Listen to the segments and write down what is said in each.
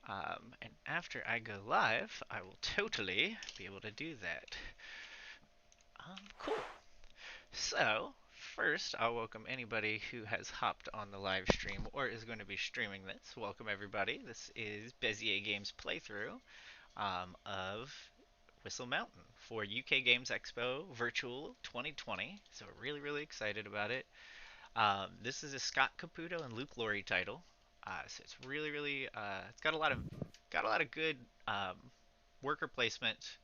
And after I go live, I will totally be able to do that. Cool. So, first, I'll welcome anybody who has hopped on the live stream or is going to be streaming this. Welcome, everybody. This is Bezier Games playthrough of Whistle Mountain for UK Games Expo Virtual 2020. So, really, really excited about it. This is a Scott Caputo and Luke Laurie title. So it's really, really, it's got a lot of good um, worker placement,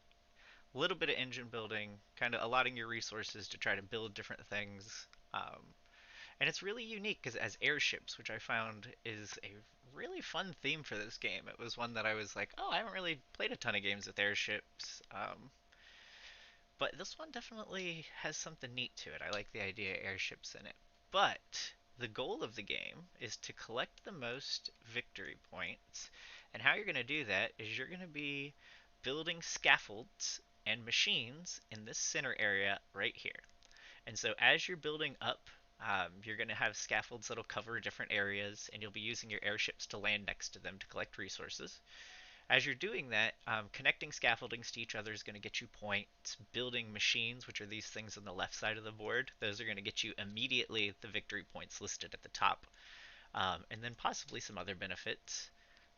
a little bit of engine building, kind of allotting your resources to try to build different things. And it's really unique because it has airships, which I found is a really fun theme for this game. It was one that I was like, oh, I haven't really played a ton of games with airships. But this one definitely has something neat to it. I like the idea of airships in it. But the goal of the game is to collect the most victory points. And how you're going to do that is you're going to be building scaffolds and machines in this center area right here. And so as you're building up, you're going to have scaffolds that'll cover different areas, and you'll be using your airships to land next to them to collect resources. As you're doing that, connecting scaffoldings to each other is going to get you points. Building machines, which are these things on the left side of the board, those are going to get you immediately the victory points listed at the top. And then possibly some other benefits.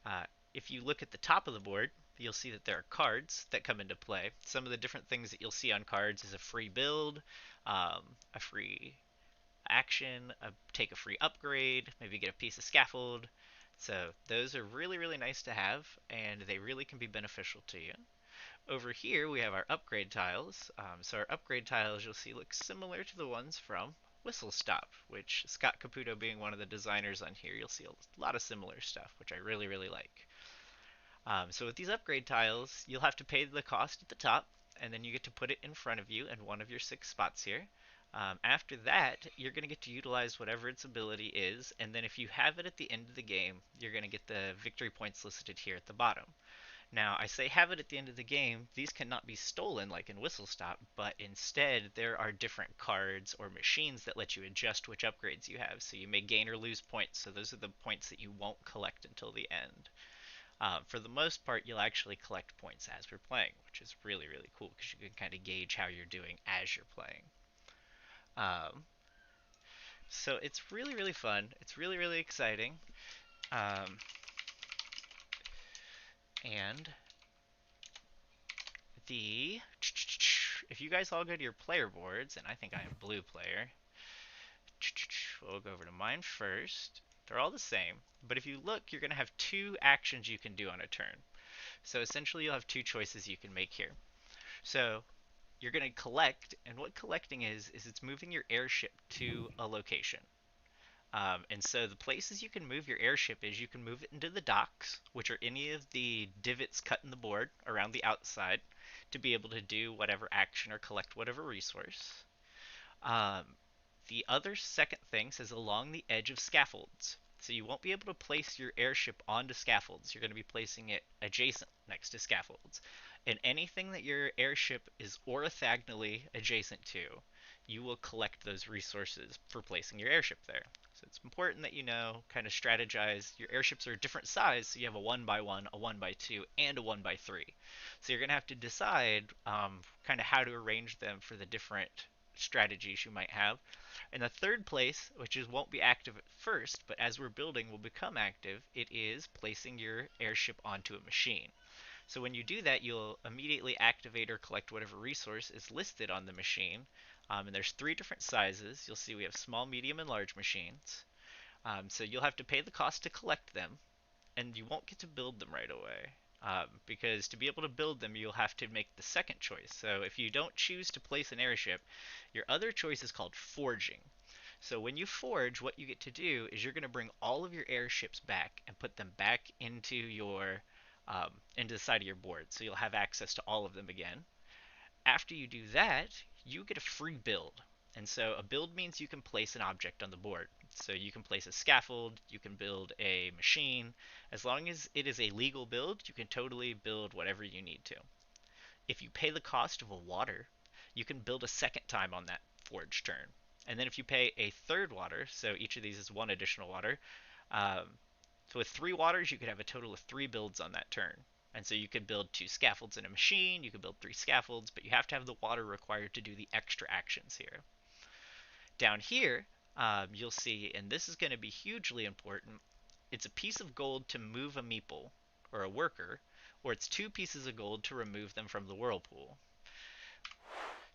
Uh, if you look at the top of the board, you'll see that there are cards that come into play. Some of the different things that you'll see on cards is a free build, a free action, take a free upgrade, maybe get a piece of scaffold. So those are really, really nice to have, and they really can be beneficial to you. Over here, we have our upgrade tiles. So our upgrade tiles you'll see look similar to the ones from Whistle Stop, which Scott Caputo being one of the designers on here, you'll see a lot of similar stuff, which I really, really like. So with these upgrade tiles, you'll have to pay the cost at the top, and then you get to put it in front of you in one of your 6 spots here. After that, you're going to get to utilize whatever its ability is, and then if you have it at the end of the game, you're going to get the victory points listed here at the bottom. Now, I say have it at the end of the game, these cannot be stolen like in Whistle Stop, but instead there are different cards or machines that let you adjust which upgrades you have. So you may gain or lose points, so those are the points that you won't collect until the end. For the most part, you'll actually collect points as we're playing, which is really, really cool because you can kind of gauge how you're doing as you're playing. Um, so it's really, really fun. It's really, really exciting. Um, and the if you guys all go to your player boards, and I think I am blue player, we'll go over to mine first. They're all the same, but if you look, you're going to have 2 actions you can do on a turn. So essentially, you'll have 2 choices you can make here. So you're going to collect, and what collecting is it's moving your airship to a location. And so the places you can move your airship is you can move it into the docks, which are any of the divots cut in the board around the outside to be able to do whatever action or collect whatever resource. Um, the other second thing says along the edge of scaffolds. So you won't be able to place your airship onto scaffolds. You're going to be placing it adjacent next to scaffolds. And anything that your airship is orthogonally adjacent to, you will collect those resources for placing your airship there. So it's important that you know, kind of strategize. Your airships are a different size, so you have a 1x1, a 1x2, and a 1x3. So you're going to have to decide kind of how to arrange them for the different strategies you might have. And the third place, which is won't be active at first, but as we're building will become active, it is placing your airship onto a machine. So when you do that, you'll immediately activate or collect whatever resource is listed on the machine. And there's 3 different sizes. You'll see we have small, medium, and large machines. So you'll have to pay the cost to collect them, and you won't get to build them right away. Because to be able to build them, you'll have to make the second choice. So if you don't choose to place an airship, your other choice is called forging. So when you forge, what you get to do is you're going to bring all of your airships back and put them back into the side of your board. So you'll have access to all of them again. After you do that, you get a free build. And so a build means you can place an object on the board. So you can place a scaffold, you can build a machine. As long as it is a legal build, you can totally build whatever you need to. If you pay the cost of a water, you can build a second time on that forge turn. And then if you pay a third water, so each of these is 1 additional water, um, So with 3 waters, you could have a total of 3 builds on that turn. And so you could build 2 scaffolds in a machine, you could build 3 scaffolds, but you have to have the water required to do the extra actions here. Down here, you'll see, and this is going to be hugely important, it's a piece of gold to move a meeple, or a worker, or it's 2 pieces of gold to remove them from the whirlpool.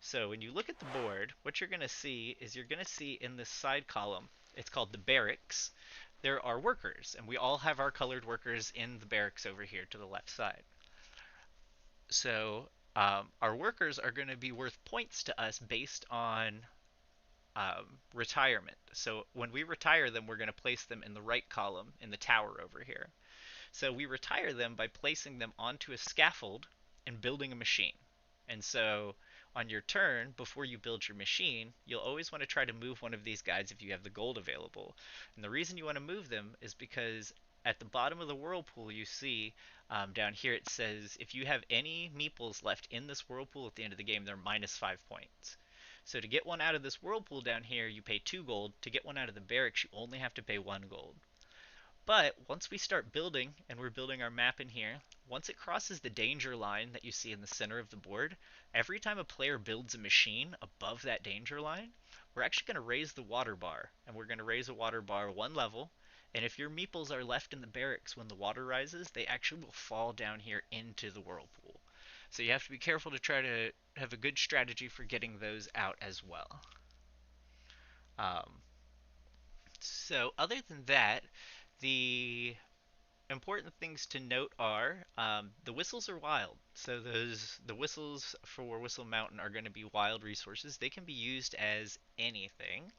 So when you look at the board, what you're going to see is you're going to see in this side column, it's called the barracks, there are workers, and we all have our colored workers in the barracks over here to the left side. So our workers are going to be worth points to us based on retirement. So when we retire them, we're going to place them in the right column in the tower over here. So we retire them by placing them onto a scaffold and building a machine. And so on your turn, before you build your machine, you'll always want to try to move one of these guys if you have the gold available. And the reason you want to move them is because at the bottom of the whirlpool, you see down here it says if you have any meeples left in this whirlpool at the end of the game, they're minus 5 points. So to get one out of this whirlpool down here, you pay 2 gold. To get one out of the barracks, you only have to pay 1 gold. But once we start building, and we're building our map in here, once it crosses the danger line that you see in the center of the board, every time a player builds a machine above that danger line, we're actually going to raise the water bar. And we're going to raise a water bar 1 level. And if your meeples are left in the barracks when the water rises, they actually will fall down here into the whirlpool. So you have to be careful to try to have a good strategy for getting those out as well. So other than that, the important things to note are the whistles are wild. So the whistles for Whistle Mountain are going to be wild resources. They can be used as anything.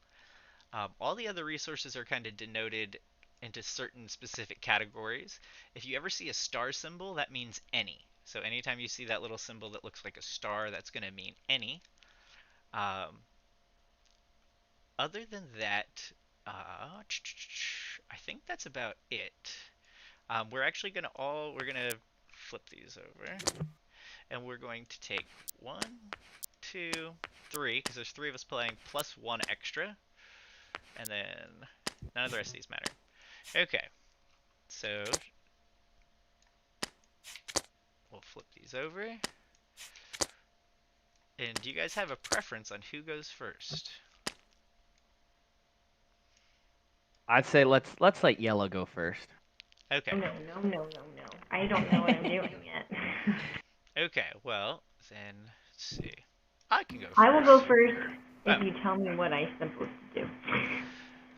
All the other resources are kind of denoted into certain specific categories. If you ever see a star symbol, that means any. So anytime you see that little symbol that looks like a star, that's going to mean any. Um, Other than that, I think that's about it. We're actually we're gonna flip these over, and we're going to take 1, 2, 3, because there's 3 of us playing, plus 1 extra, and then none of the rest of these matter. Okay, so we'll flip these over. And do you guys have a preference on who goes first? I'd say let's let yellow go first. Okay. No, no, no, no, no. I don't know what I'm doing yet. Okay, well, then, let's see. I can go I will go first. first Oh, if you tell me what I'm supposed to do.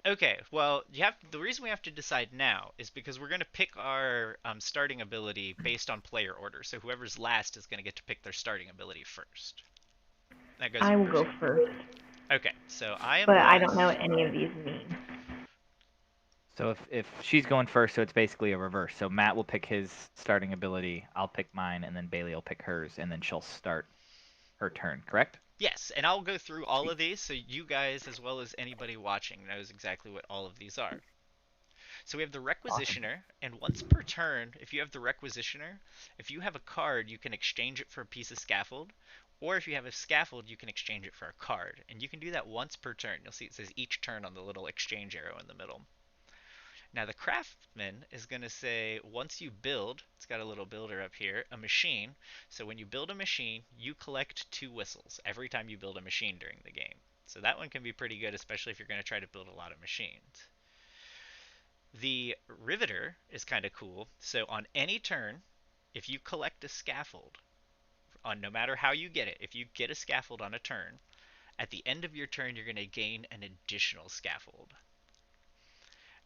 okay, well, the reason we have to decide now is because we're going to pick our starting ability based on player order. So whoever's last is going to get to pick their starting ability first. That goes I in will go reverse. first, Okay, so I am but I don't know last. what any of these mean. So if she's going first, so it's basically a reverse. So Matt will pick his starting ability, I'll pick mine, and then Bailey will pick hers, and then she'll start her turn. Correct? Yes, and I'll go through all Sweet. of these so you guys, as well as anybody watching, knows exactly what all of these are. So we have the Awesome. Requisitioner, and once per turn, if you have the Requisitioner, if you have a card, you can exchange it for a piece of scaffold, or if you have a scaffold, you can exchange it for a card. And you can do that once per turn. You'll see it says each turn on the little exchange arrow in the middle. Now the Craftsman is going to say once you build, it's got a little builder up here, a machine. So when you build a machine, you collect 2 whistles every time you build a machine during the game. So that one can be pretty good, especially if you're going to try to build a lot of machines. The Riveter is kind of cool. So on any turn, if you collect a scaffold, on no matter how you get it, if you get a scaffold on a turn, at the end of your turn you're going to gain an additional scaffold.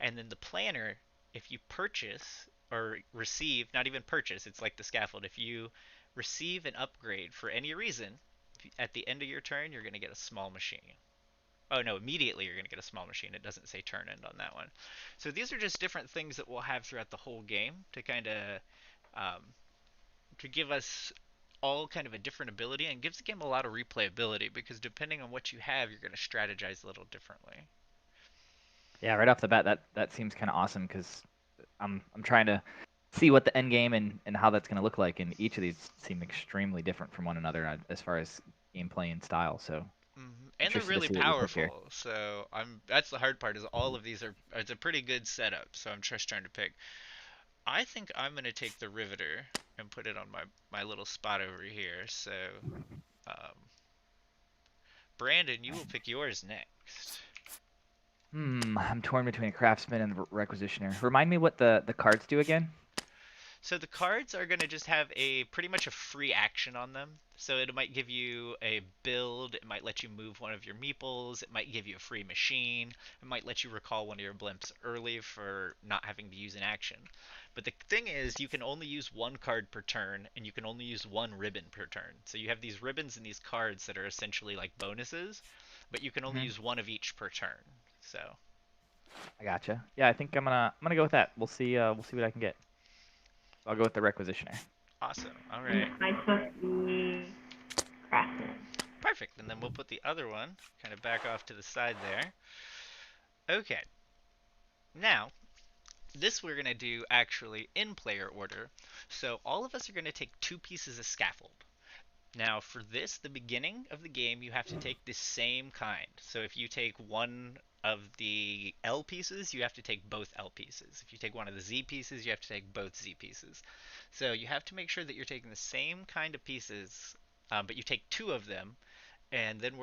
And then the Planner, if you purchase or receive, not even purchase, it's like the scaffold, if you receive an upgrade for any reason, at the end of your turn you're going to get a small machine. Oh no, immediately you're going to get a small machine. It doesn't say turn end on that one. So these are just different things that we'll have throughout the whole game to kind of um, to give us all kind of a different ability, and gives the game a lot of replayability because depending on what you have, you're going to strategize a little differently. Yeah, right off the bat, that seems kind of awesome because I'm trying to see what the end game and how that's going to look like, and each of these seem extremely different from one another as far as gameplay and style. So And And they're interested to really see what you pick here. powerful. So that's the hard part is all of these are it's a pretty good setup. So I'm just trying to pick. I think I'm gonna take the Riveter and put it on my little spot over here. So um, Brandon, you will pick yours next. I'm torn between a craftsman and a requisitioner. Remind me what the cards do again? So the cards are going to just have a pretty much a free action on them. So it might give you a build, it might let you move one of your meeples, it might give you a free machine, it might let you recall one of your blimps early for not having to use an action. But the thing is, you can only use one card per turn, and you can only use one ribbon per turn. So you have these ribbons and these cards that are essentially like bonuses, but you can only use one of each per turn. So I gotcha. Yeah, I think I'm gonna go with that. We'll see what I can get. I'll go with the requisitioner. awesome. All And right. I took the craftsman. Perfect. And then we'll put the other one kind of back off to the side there. Okay. Now, this we're going to do actually in player order. So all of us are going to take 2 pieces of scaffold. Now, for this, the beginning of the game, you have to take the same kind. So if you take one of the L pieces, you have to take both L pieces. If you take one of the Z pieces, you have to take both Z pieces. So you have to make sure that you're taking the same kind of pieces, but you take 2 of them, and then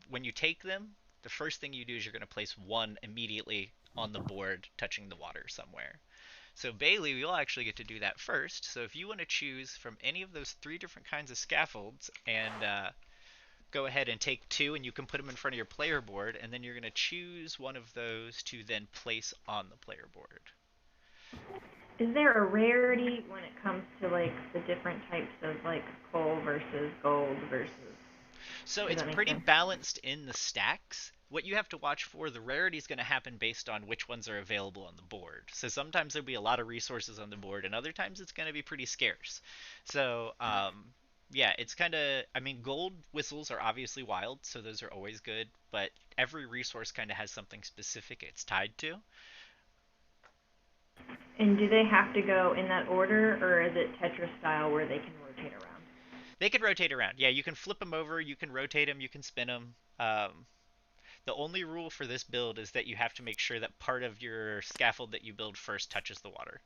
when you take them, the first thing you do is you're going to place one immediately on the board touching the water somewhere. So Bailey, you'll actually get to do that first. So if you want to choose from any of those 3 different kinds of scaffolds and go ahead and take 2, and you can put them in front of your player board, and then you're going to choose one of those to then place on the player board. Is there a rarity when it comes to like the different types of like coal versus gold versus? So Does it's that make pretty sense? balanced in the stacks. What you have to watch for, the rarity is going to happen based on which ones are available on the board. So sometimes there'll be a lot of resources on the board, and other times it's going to be pretty scarce. So yeah, it's kind of, I mean, gold whistles are obviously wild, so those are always good, but every resource kind of has something specific it's tied to. And do they have to go in that order, or is it Tetris style where they can rotate around? They can rotate around. Yeah, you can flip them over, you can rotate them, you can spin them. The only rule for this build is that you have to make sure that part of your scaffold that you build first touches the water.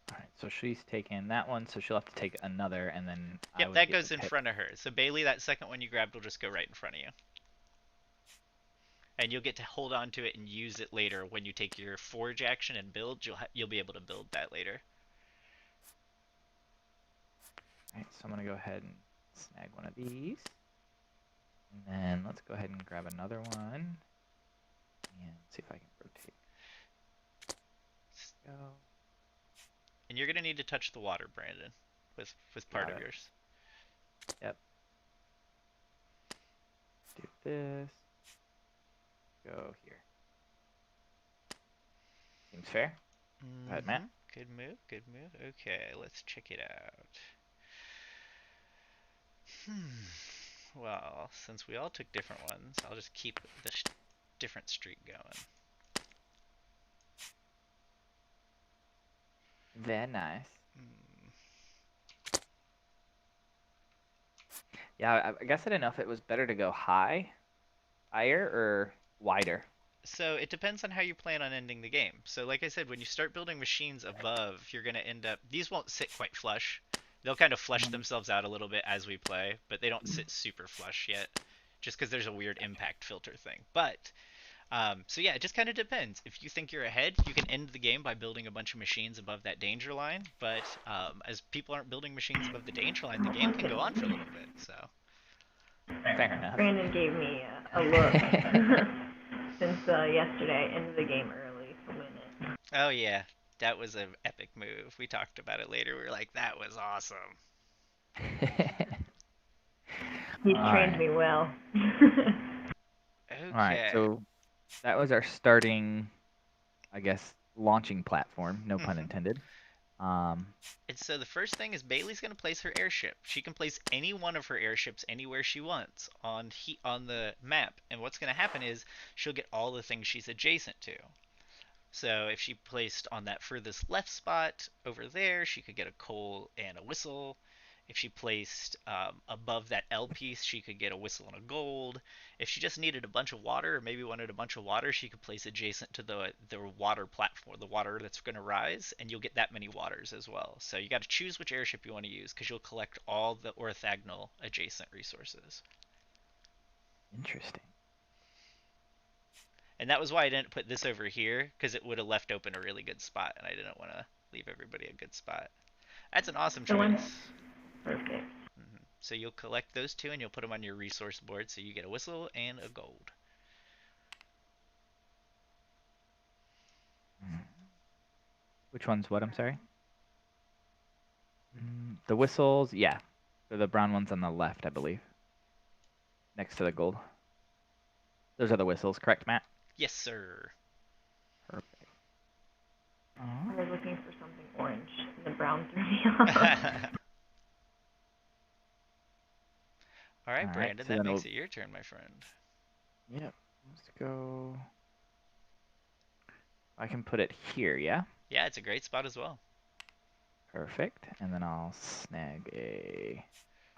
All right, so she's taking that one, so she'll have to take another, and then I Yep, would that get to goes in pick. front of her. So Bailey, that second one you grabbed will just go right in front of you. And you'll get to hold on to it and use it later when you take your forge action and build. You'll be able to build that later. All right, so I'm gonna go ahead and snag one of these, and then let's go ahead and grab another one, and see if I can rotate. Go. And you're gonna need to touch the water, Brandon, with part Got of it. yours. Yep. Do this. Go here. Seems fair. Go ahead, Matt. Good move, good move. Okay, let's check it out. Well, since we all took different ones, I'll just keep the different streak going. Very nice. Yeah, I guess I didn't know if it was better to go higher or wider. So it depends on how you plan on ending the game. So like I said, when you start building machines above, you're going to end up... These won't sit quite flush. They'll kind of flesh themselves out a little bit as we play, but they don't sit super flush yet, just because there's a weird impact filter thing. But, so yeah, it just kind of depends. If you think you're ahead, you can end the game by building a bunch of machines above that danger line, but as people aren't building machines above the danger line, the game can go on for a little bit, so... Fair enough. Brandon gave me a look since yesterday. I ended the game early to win it. Oh yeah, that was an epic move. We talked about it later. We were like, that was awesome. He's All trained right. me well. Okay. All right, so that was our starting, I guess, launching platform. No pun intended. And so the first thing is Bailey's going to place her airship. She can place any one of her airships anywhere she wants on the map. And what's going to happen is she'll get all the things she's adjacent to. So if she placed on that furthest left spot over there, she could get a coal and a whistle. If she placed above that L piece, she could get a whistle and a gold. If she just needed a bunch of water, or maybe wanted a bunch of water, she could place adjacent to the water platform, the water that's going to rise, and you'll get that many waters as well. So you got to choose which airship you want to use because you'll collect all the orthogonal adjacent resources. Interesting. And that was why I didn't put this over here, because it would have left open a really good spot, and I didn't want to leave everybody a good spot. That's an awesome choice. Perfect. So you'll collect those two, and you'll put them on your resource board, so you get a whistle and a gold. Which one's what? I'm sorry. The whistles, yeah. They're the brown ones on the left, I believe. Next to the gold. Those are the whistles, correct, Matt? Yes, sir. Perfect. I was looking for something orange, and the brown threw me off. All right, All right, Brandon, so that then makes it your turn, my friend. Yep. Let's go. I can put it here, yeah? Yeah, it's a great spot as well. Perfect. And then I'll snag a...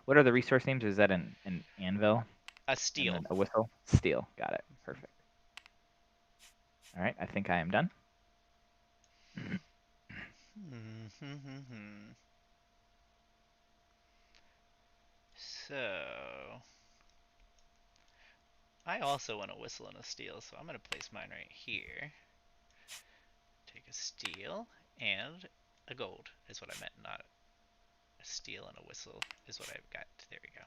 What are the resource names? Is that an anvil? A steel. And then a whistle? Steel. Got it. Perfect. All right, I think I am done. So, I also want a whistle and a steel, so I'm going to place mine right here. Take a steel and a gold is what I meant, not a steel and a whistle is what I've got. There we go.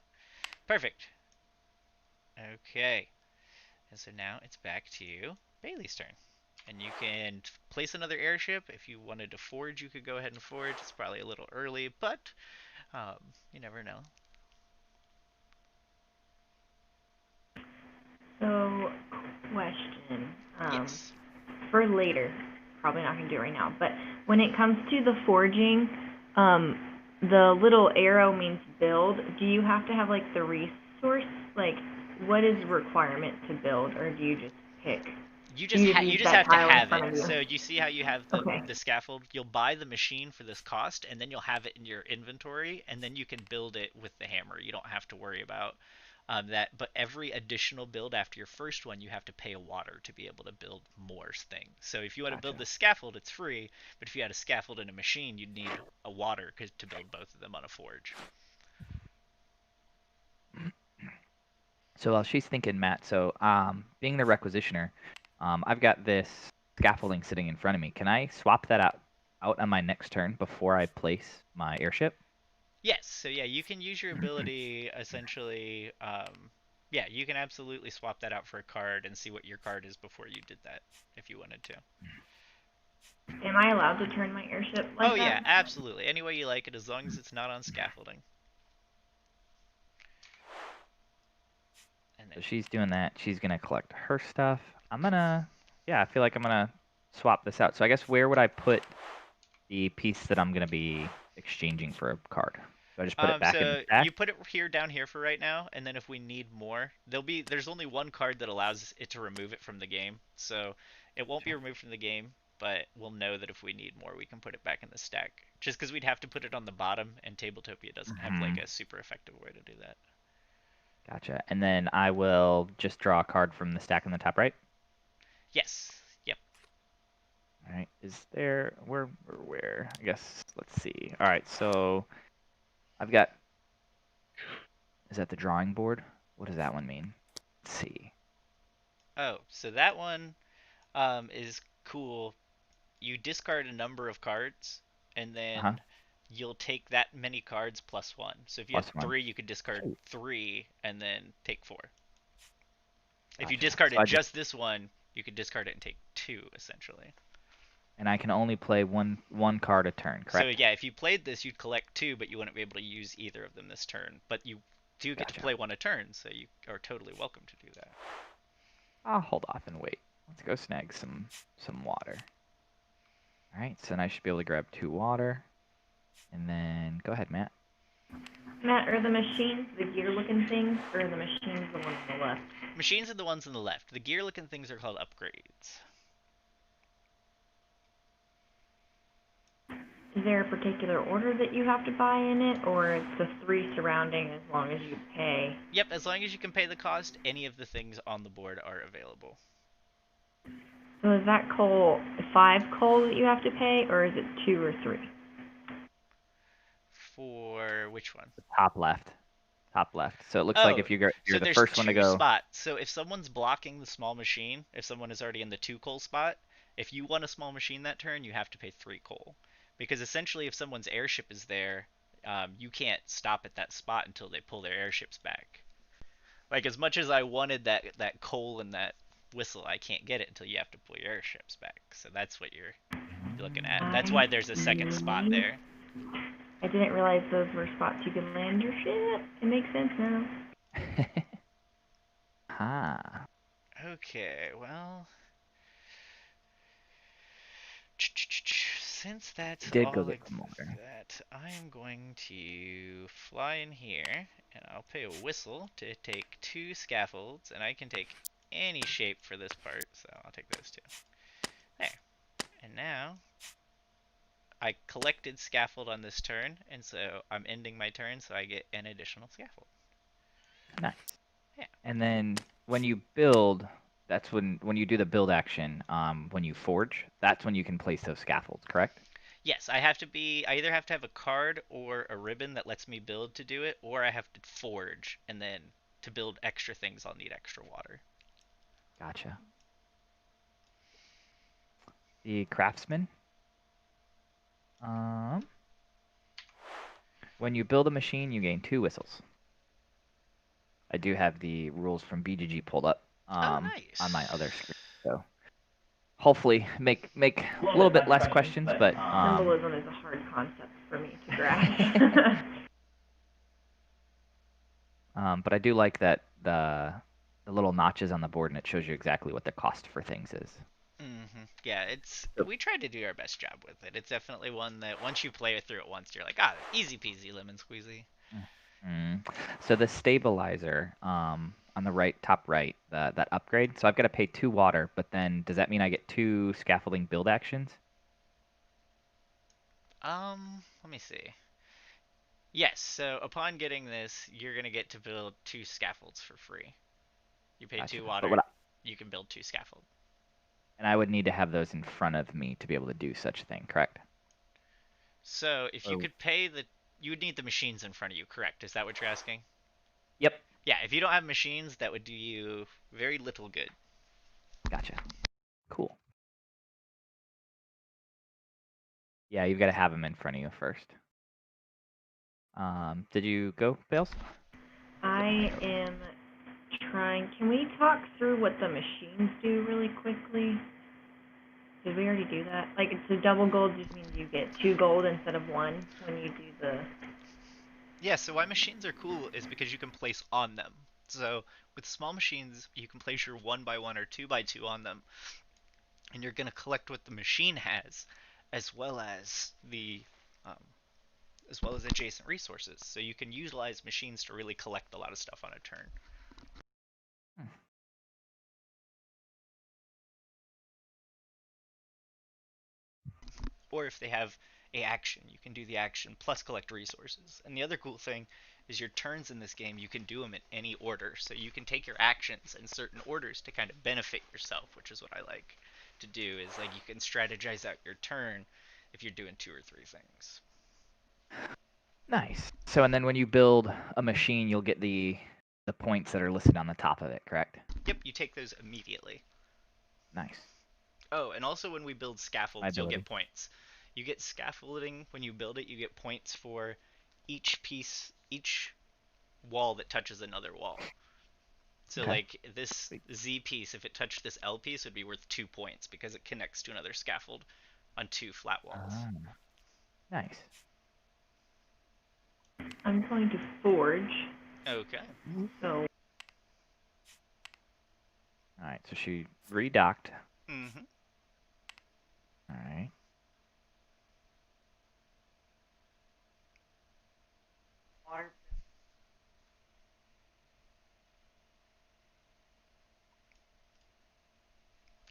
Perfect. Okay. And so now it's back to Bailey's turn. And you can place another airship. If you wanted to forge, you could go ahead and forge. It's probably a little early, but you never know. So, question. Yes. For later, probably not gonna do it right now, but when it comes to the forging, the little arrow means build. Do you have to have like the resource? Like, what is the requirement to build, or do you just pick? You just have to have it. So you see how you have the scaffold? You'll buy the machine for this cost, and then you'll have it in your inventory, and then you can build it with the hammer. You don't have to worry about that. But every additional build after your first one, you have to pay a water to be able to build more things. So if you want to build the scaffold, it's free. But if you had a scaffold and a machine, you'd need a water to build both of them on a forge. So while she's thinking, Matt, so being the requisitioner, I've got this scaffolding sitting in front of me. Can I swap that out on my next turn before I place my airship? Yes. So yeah, you can use your ability essentially. Yeah, you can absolutely swap that out for a card and see what your card is before you did that, if you wanted to. Am I allowed to turn my airship like that? Oh yeah, absolutely. Any way you like it, as long as it's not on scaffolding. So she's doing that. She's gonna collect her stuff. I feel like I'm gonna swap this out. So I guess where would I put the piece that I'm gonna be exchanging for a card? Do I just put it back in the stack? You put it down here for right now, and then if we need more, there's only one card that allows it to remove it from the game. So it won't be removed from the game, but we'll know that if we need more, we can put it back in the stack. Just because we'd have to put it on the bottom, and Tabletopia doesn't have like a super effective way to do that. Gotcha. And then I will just draw a card from the stack on the top right? Yes. Yep. All right. Is there... Where? I guess... Let's see. All right. So I've got... Is that the drawing board? What does that one mean? Let's see. Oh, so that one is cool. You discard a number of cards, and then you'll take that many cards plus one. So if you have 3, you could discard 3 and then take 4. If you discarded just this one, you could discard it and take 2, essentially. And I can only play one card a turn, correct? So yeah, if you played this, you'd collect 2, but you wouldn't be able to use either of them this turn. But you do get to play one a turn, so you are totally welcome to do that. I'll hold off and wait. Let's go snag some water. All right, so then I should be able to grab 2 water. And then go ahead, Matt. Matt, are the machines the gear-looking things, or are the machines the one on the left? Machines are the ones on the left. The gear-looking things are called upgrades. Is there a particular order that you have to buy in it, or it's the 3 surrounding as long as you pay? Yep, as long as you can pay the cost, any of the things on the board are available. So is that coal 5 coal that you have to pay, or is it 2 or 3? For which one? Top left. Top left. So it looks like Oh, if you're so the there's first one to 2 go. spots. So if someone's blocking the small machine, if someone is already in the 2 coal spot, if you want a small machine that turn, you have to pay 3 coal. Because essentially, if someone's airship is there, you can't stop at that spot until they pull their airships back. Like, as much as I wanted that coal and that whistle, I can't get it until you have to pull your airships back. So that's what you're looking at. That's why there's a second spot there. I didn't realize those were spots you could land your ship. It makes sense now. Ah. Okay, well, since that's Did go all get like some water. that, I am going to fly in here, and I'll pay a whistle to take 2 scaffolds, and I can take any shape for this part, so I'll take those 2. There. And now, I collected scaffold on this turn, and so I'm ending my turn, so I get an additional scaffold. Nice. Yeah. And then when you build, that's when you do the build action. When you forge, that's when you can place those scaffolds. Correct? Yes, I either have to have a card or a ribbon that lets me build to do it, or I have to forge, and then to build extra things, I'll need extra water. Gotcha. The craftsman. When you build a machine, you gain 2 whistles. I do have the rules from BGG pulled up on my Nice. other screen, so hopefully make a little bit less questions, but Symbolism is a hard concept for me to grasp. but I do like that the little notches on the board, and it shows you exactly what the cost for things is. Yeah, we tried to do our best job with it. It's definitely one that once you play it through it once, you're like, easy peasy lemon squeezy. So the stabilizer on the right, top right, that upgrade. So I've got to pay 2 water, but then does that mean I get 2 scaffolding build actions? Let me see. Yes, so upon getting this, you're gonna get to build 2 scaffolds for free. You pay Gotcha. 2 But water, you can build 2 scaffold. and I would need to have those in front of me to be able to do such a thing, correct? So if you could pay you would need the machines in front of you, correct? Is that what you're asking? Yep. Yeah, if you don't have machines, that would do you very little good. Gotcha. Cool. Yeah, you've got to have them in front of you first. Did you go, Bales? I am trying. Can we talk through what the machines do really quickly? Did we already do that? Like, it's a double gold just means you get 2 gold instead of 1 when you do the... Yeah, so why machines are cool is because you can place on them. So with small machines, you can place your 1x1 or 2x2 on them, and you're going to collect what the machine has, as well as um, adjacent resources. So you can utilize machines to really collect a lot of stuff on a turn. Or if they have a action, you can do the action plus collect resources. And the other cool thing is your turns in this game, you can do them in any order. So you can take your actions in certain orders to kind of benefit yourself, which is what I like to do, is like you can strategize out your turn if you're doing 2 or 3 things. Nice. So and then when you build a machine, you'll get the points that are listed on the top of it, correct? Yep, you take those immediately. Nice. Oh, and also when we build scaffolds, you'll get points. You get scaffolding when you build it, you get points for each wall that touches another wall. So Okay. like this Z piece, if it touched this L piece, would be worth 2 points because it connects to another scaffold on 2 flat walls. Nice. I'm going to forge. Okay. So... All right, so she redocked. Mm-hmm. All right.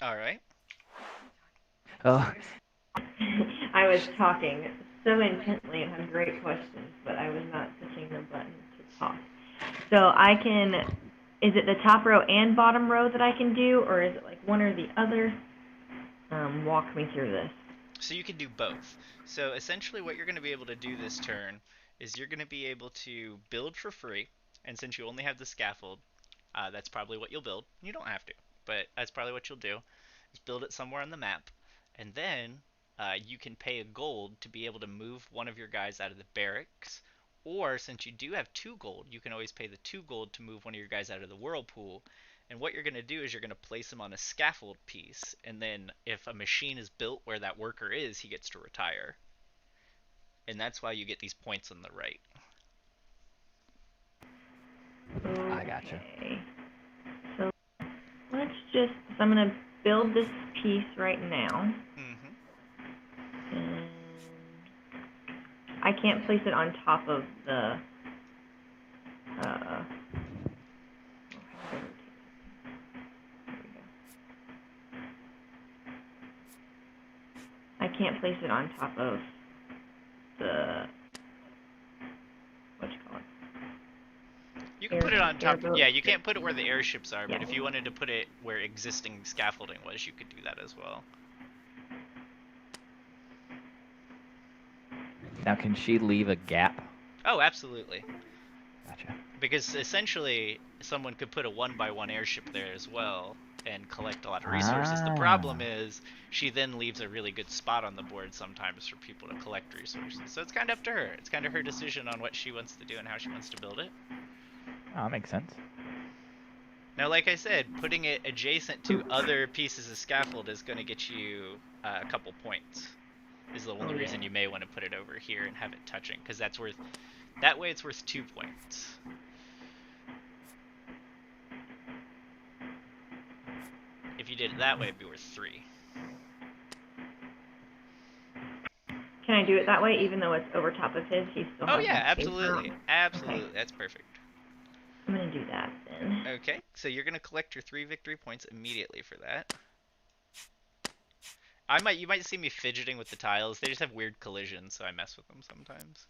All right. Oh, I was talking so intently and had great questions, but I was not touching the button to talk. So I can, is it the top row and bottom row that I can do, or is it like one or the other? Walk me through this. So you can do both. So essentially what you're going to be able to do this turn is you're going to be able to build for free, and since you only have the scaffold, that's probably what you'll build. You don't have to, but that's probably what you'll do. Is build it somewhere on the map, and then you can pay a gold to be able to move one of your guys out of the barracks, or since you do have 2 gold, you can always pay the 2 gold to move one of your guys out of the whirlpool. And what you're going to do is you're going to place him on a scaffold piece, and then if a machine is built where that worker is, he gets to retire. And that's why you get these points on the right. I gotcha. Okay. So let's just, so I'm going to build this piece right now. Mm-hmm. And I can't place it on top of the, I can't place it on top of the, what you call it? You can put it on top. Airboat. Yeah, you can't put it where the airships are, Yeah. but if you wanted to put it where existing scaffolding was, you could do that as well. Now, can she leave a gap? Oh, absolutely. Gotcha. Because essentially, someone could put a 1x1 airship there as well and collect a lot of resources. The problem is she then leaves a really good spot on the board sometimes for people to collect resources. So it's kind of up to her. It's kind of her decision on what she wants to do and how she wants to build it. Oh, that makes sense. Now, like I said, putting it adjacent to other pieces of scaffold is going to get you a couple points. Is the only reason you may want to put it over here and have it touching, because that's worth. That way, it's worth 2 points. If you did it that way, it'd be worth 3. Can I do it that way, even though it's over top of his? He still has Oh yeah, some space absolutely, around? absolutely. Okay. That's perfect. I'm gonna do that then. Okay, so you're gonna collect your 3 victory points immediately for that. You might see me fidgeting with the tiles. They just have weird collisions, so I mess with them sometimes.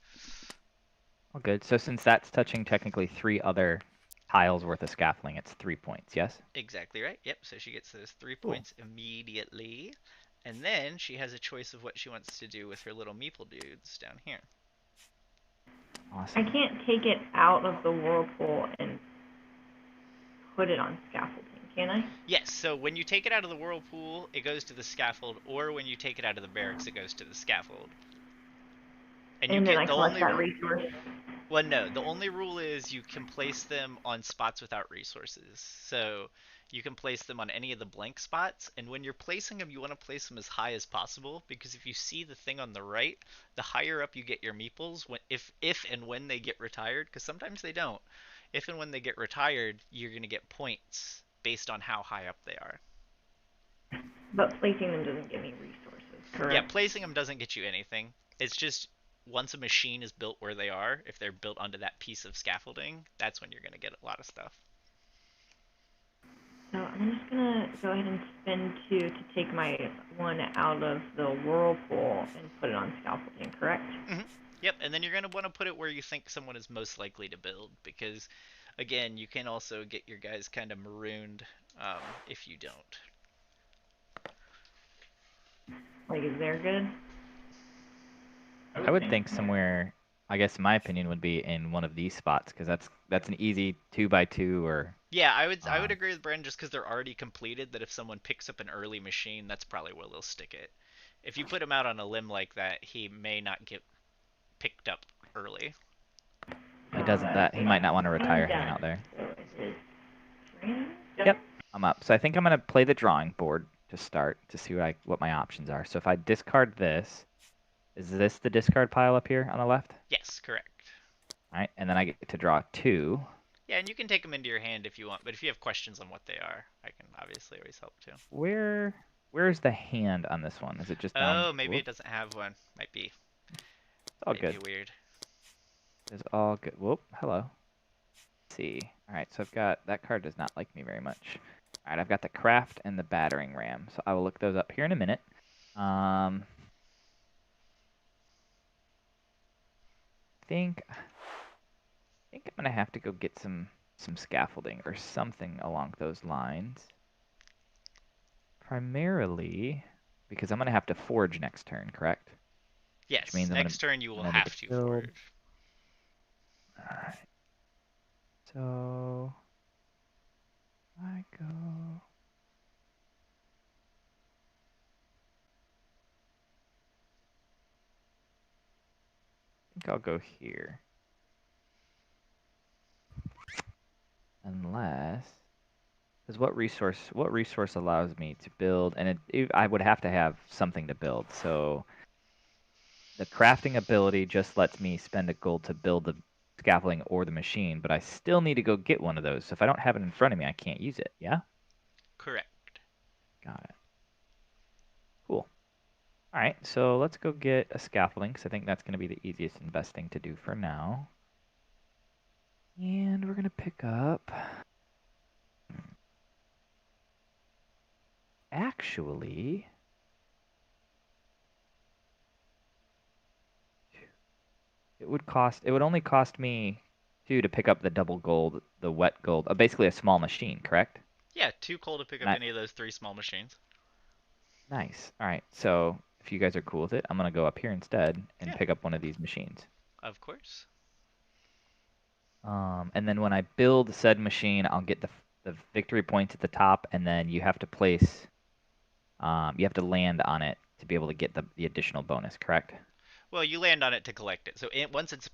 Oh, good. So since that's touching technically 3 other tiles worth of scaffolding, it's 3 points, yes? Exactly right. Yep, so she gets those 3 Cool. points immediately. And then she has a choice of what she wants to do with her little meeple dudes down here. Awesome. I can't take it out of the whirlpool and put it on scaffolding, can I? Yes, so when you take it out of the whirlpool, it goes to the scaffold, or when you take it out of the barracks, it goes to the scaffold. And you And then can I collect that resource. Well, no, the only rule is you can place them on spots without resources. So you can place them on any of the blank spots, and when you're placing them, you want to place them as high as possible, because if you see the thing on the right, the higher up you get your meeples, if and when they get retired, because sometimes they don't, if and when they get retired, you're going to get points based on how high up they are. But placing them doesn't give me resources, correct? Yeah, placing them doesn't get you anything. It's just once a machine is built where they are, if they're built onto that piece of scaffolding, that's when you're going to get a lot of stuff. So I'm just gonna go ahead and spend 2 to take my 1 out of the whirlpool and put it on scaffolding, correct? Mm-hmm. Yep, and then you're going to want to put it where you think someone is most likely to build, because, again, you can also get your guys kind of marooned if you don't. Like, is there good? I would think somewhere, I guess my opinion would be in one of these spots, because that's an easy 2x2 or... Yeah, I would agree with Bren, just because they're already completed, that if someone picks up an early machine, that's probably where they'll stick it. If you put him out on a limb like that, he may not get picked up early. He doesn't that. He might not want to retire hanging out there. Yep, I'm up. So I think I'm going to play the drawing board to start to see what my options are. So if I discard this, is this the discard pile up here on the left? Yes, correct. All right, and then I get to draw 2. Yeah, and you can take them into your hand if you want, but if you have questions on what they are, I can obviously always help too. Where's the hand on this one? Is it just down? Oh, maybe it doesn't have one. Might be. All Might good. be weird. It's all good. Whoop, hello. Let's see. All right, so I've got that card does not like me very much. All right, I've got the craft and the battering ram, so I will look those up here in a minute. I think I'm gonna have to go get some scaffolding or something along those lines. Primarily because I'm gonna have to forge next turn, correct? Which Yes, means next turn you I'm will gonna need have to build. forge. All right. So I go. I think I'll go here. Unless, because what resource allows me to build, and I would have to have something to build. So the crafting ability just lets me spend a gold to build the scaffolding or the machine, but I still need to go get one of those. So if I don't have it in front of me, I can't use it. Yeah? Correct. Got it. Cool. All right, so let's go get a scaffolding, because I think that's going to be the easiest and best thing to do for now. And we're going to pick up... Actually... It would only cost me 2 to pick up the double gold, the wet gold, basically a small machine, correct? Yeah, 2 coal to pick up any of those 3 small machines. Nice. All right, so if you guys are cool with it, I'm going to go up here instead and Yeah. pick up one of these machines. Of course. And then when I build said machine, I'll get the victory points at the top, and then you have to place, you have to land on it to be able to get the additional bonus, correct? Well, you land on it to collect it. So once it's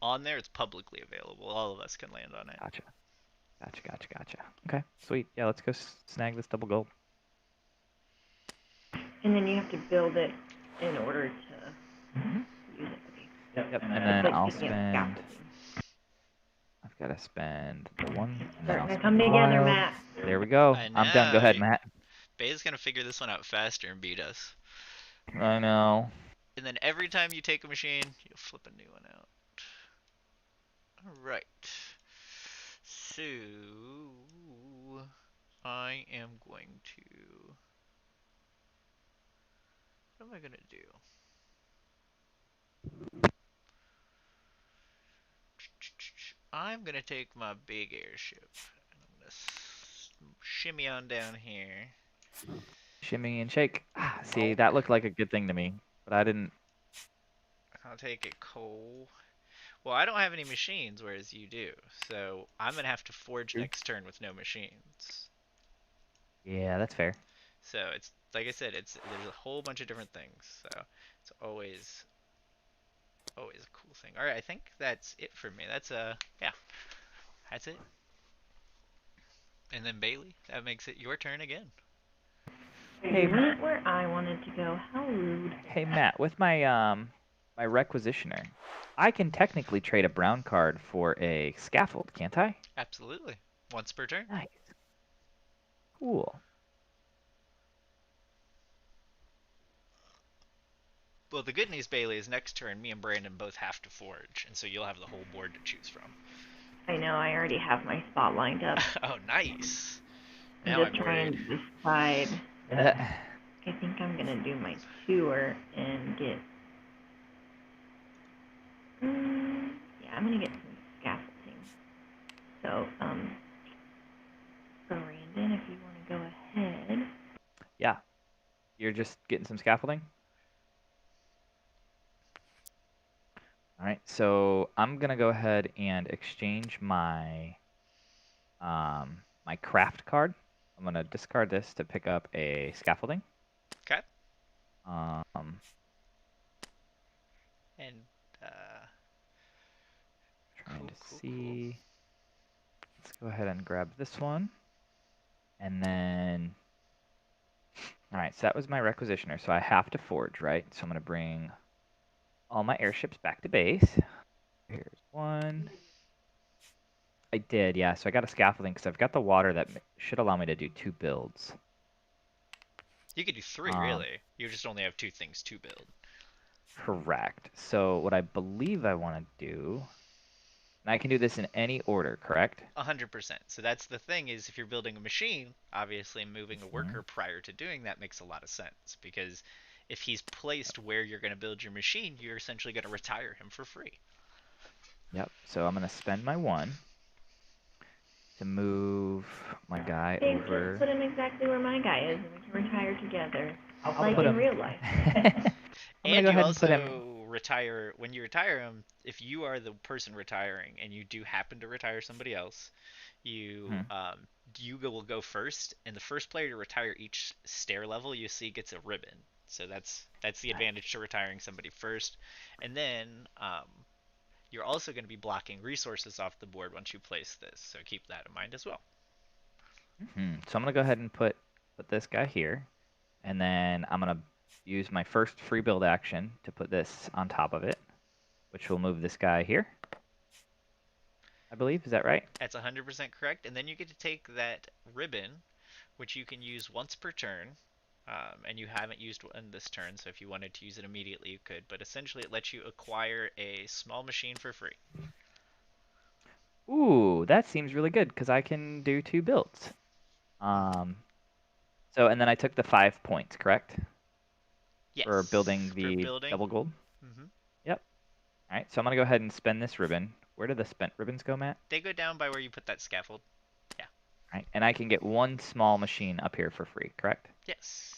on there, it's publicly available. All of us can land on it. Gotcha. Gotcha. Okay, sweet. Yeah, let's go snag this double gold. And then you have to build it in order to use it. Okay. Yep, and It's then like I'll picking up spend... scaffolding. I've got to spend the one, and then I'll Starting to spend come together, Matt. There we go. I I'm done. Go ahead, know. Matt. Bay's gonna figure this one out faster and beat us. I know. And then every time you take a machine, you'll flip a new one out. Alright. So... I am going to... What am I gonna do? I'm gonna take my big airship and I'm gonna shimmy on down here. Shimmy and shake. See, Nope. that looked like a good thing to me, but I didn't. I'll take a coal. Well, I don't have any machines, whereas you do. So I'm gonna have to forge True. next turn with no machines. Yeah, that's fair. So it's like I said, there's a whole bunch of different things. So it's always a cool thing. All right, I think that's it for me. That's yeah, that's it. And then Bailey, that makes it your turn again. Hey, Not where I wanted to go. How rude. Hey Matt, with my my Requisitioner, I can technically trade a brown card for a scaffold, can't I? Absolutely. Once per turn. Nice. Cool. Well, the good news, Bailey, is next turn me and Brandon both have to forge, and so you'll have the whole board to choose from. I know, I already have my spot lined up. Oh, nice. I'm Now just I'm trying worried. to decide. I think I'm gonna do my tour and get. Yeah, I'm gonna get some scaffolding. So, Brandon, if you want to go ahead. Yeah. You're just getting some scaffolding? All right, so I'm gonna go ahead and exchange my my craft card. I'm gonna discard this to pick up a scaffolding. Okay. And Trying cool, to cool, see. Cool. Let's go ahead and grab this one, and then. All right, so that was my Requisitioner. So I have to forge, right? So I'm gonna bring all my airships back to base. Here's one. I did, yeah. So I got a scaffolding because I've got the water that should allow me to do 2 builds. You could do 3, really. You just only have 2 things to build. Correct. So what I believe I want to do And I can do this in any order, correct? 100%. So that's the thing is if you're building a machine, obviously moving a Mhm. worker prior to doing that makes a lot of sense because if he's placed where you're going to build your machine, you're essentially going to retire him for free. Yep. So I'm gonna spend my 1 to move my guy Dave, just over. put him exactly where my guy is, and we can retire together. I'll Like put in him. real life. I'm gonna And go you ahead and put him. also retire when you retire him. If you are the person retiring and you do happen to retire somebody else, you Mhm. will go first, and the first player to retire each stair level you see gets a ribbon. So that's the advantage to retiring somebody first, and then you're also going to be blocking resources off the board once you place this. So keep that in mind as well. So I'm gonna go ahead and put this guy here, and then I'm gonna use my first free build action to put this on top of it, which will move this guy here. I believe. Is that right? That's 100% correct. And then you get to take that ribbon, which you can use once per turn, and you haven't used one this turn, so if you wanted to use it immediately, you could. But essentially, it lets you acquire a small machine for free. Ooh, that seems really good because I can do 2 builds. Um, so and then I took the 5 points, correct? For Yes, building for the building. double gold. Hmm. Yep. All right. So I'm gonna go ahead and spend this ribbon. Where do the spent ribbons go, Matt? They go down by where you put that scaffold. Yeah. All right. And I can get 1 small machine up here for free, correct? Yes.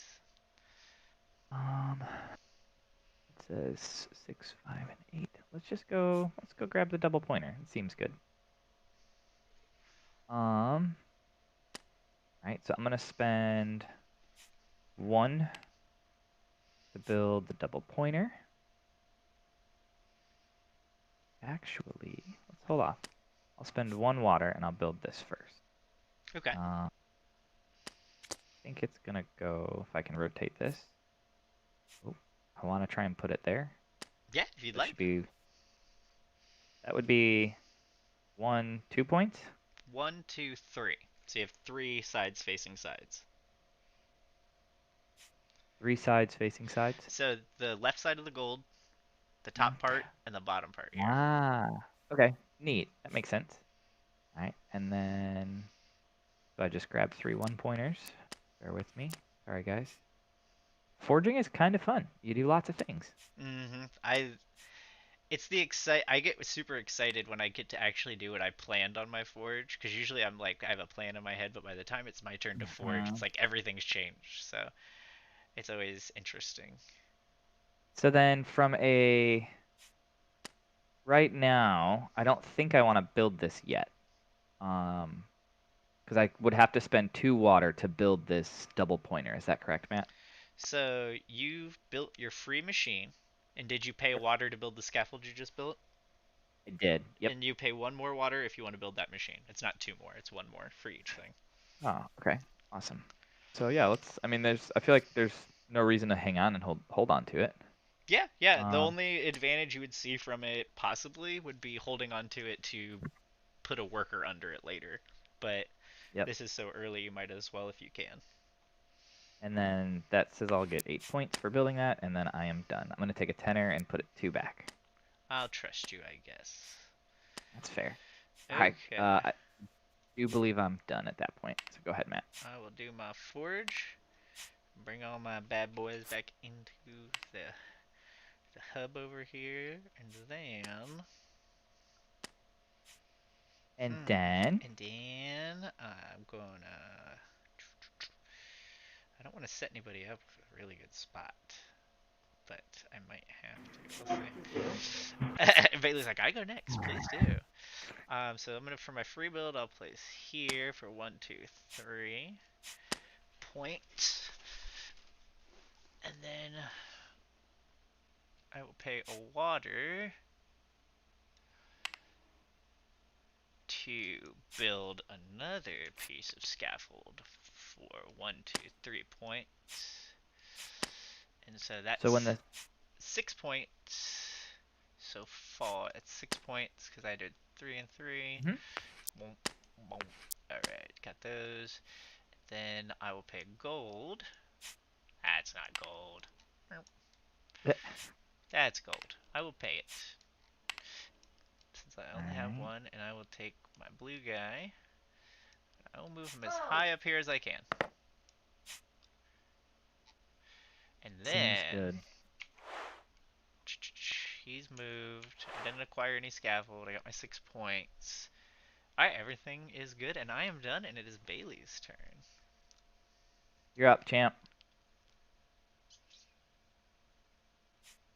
Um, it says 6, 5, and 8. Let's go grab the double pointer. It seems good. All right. So I'm gonna spend 1 to build the double pointer. Actually, let's hold off. I'll spend 1 water and I'll build this first. Okay. I think it's gonna go if I can rotate this. Oh, I want to try and put it there. Yeah, if you'd That like. should be. That would be 1, 2 points. 1, 2, 3. So you have 3 sides facing sides. 3 sides facing sides. So the left side of the gold, the Mm. top part, and the bottom part here. Ah, okay, neat. That makes sense. All right, and then so I just grabbed 3 1-pointers. Bear with me. Sorry, guys. Forging is kind of fun. You do lots of things. It's the I get super excited when I get to actually do what I planned on my forge, because usually I'm like I have a plan in my head, but by the time it's my turn to forge, it's Mhm. like everything's changed. So it's always interesting. So then from a right now, I don't think I want to build this yet. Because I would have to spend 2 water to build this double pointer. Is that correct, Matt? So you've built your free machine, and did you pay water to build the scaffold you just built? I did. Yep. And you pay 1 more water if you want to build that machine. It's not 2 more; it's 1 more for each thing. Oh, okay. Awesome. So yeah, I mean, I feel like there's no reason to hang on and hold on to it. Yeah, yeah. The Um, only advantage you would see from it possibly would be holding on to it to put a worker under it later. But yep. this is so early, you might as well if you can. And then that says I'll get 8 points for building that, and then I am done. I'm gonna take a tenner and put it 2 back. I'll trust you, I guess. That's fair. Hi. Okay. I do believe I'm done at that point. So go ahead, Matt. I will do my forge. Bring all my bad boys back into the hub over here, and then And then and then I'm gonna. I don't want to set anybody up with a really good spot, but I might have to. We'll see. Bailey's like, I go next, please do. So I'm gonna for my free build, I'll place here for 1, 2, 3 point, and then I will pay a water to build another piece of scaffold for 1, 2, 3 points, and so that's when the 6 points so far. It's 6 points because I did 3 and 3. Mhm. Boom, boom. All right, got those. Then I will pay gold. That's not gold. That's gold. I will pay it. Since since I only have Alright. one, and I will take my blue guy. I will move him as high up here as I can. And Seems then good. he's moved. I didn't acquire any scaffold. I got my 6 points. Alright, everything is good, and I am done, and it is Bailey's turn. You're up, champ.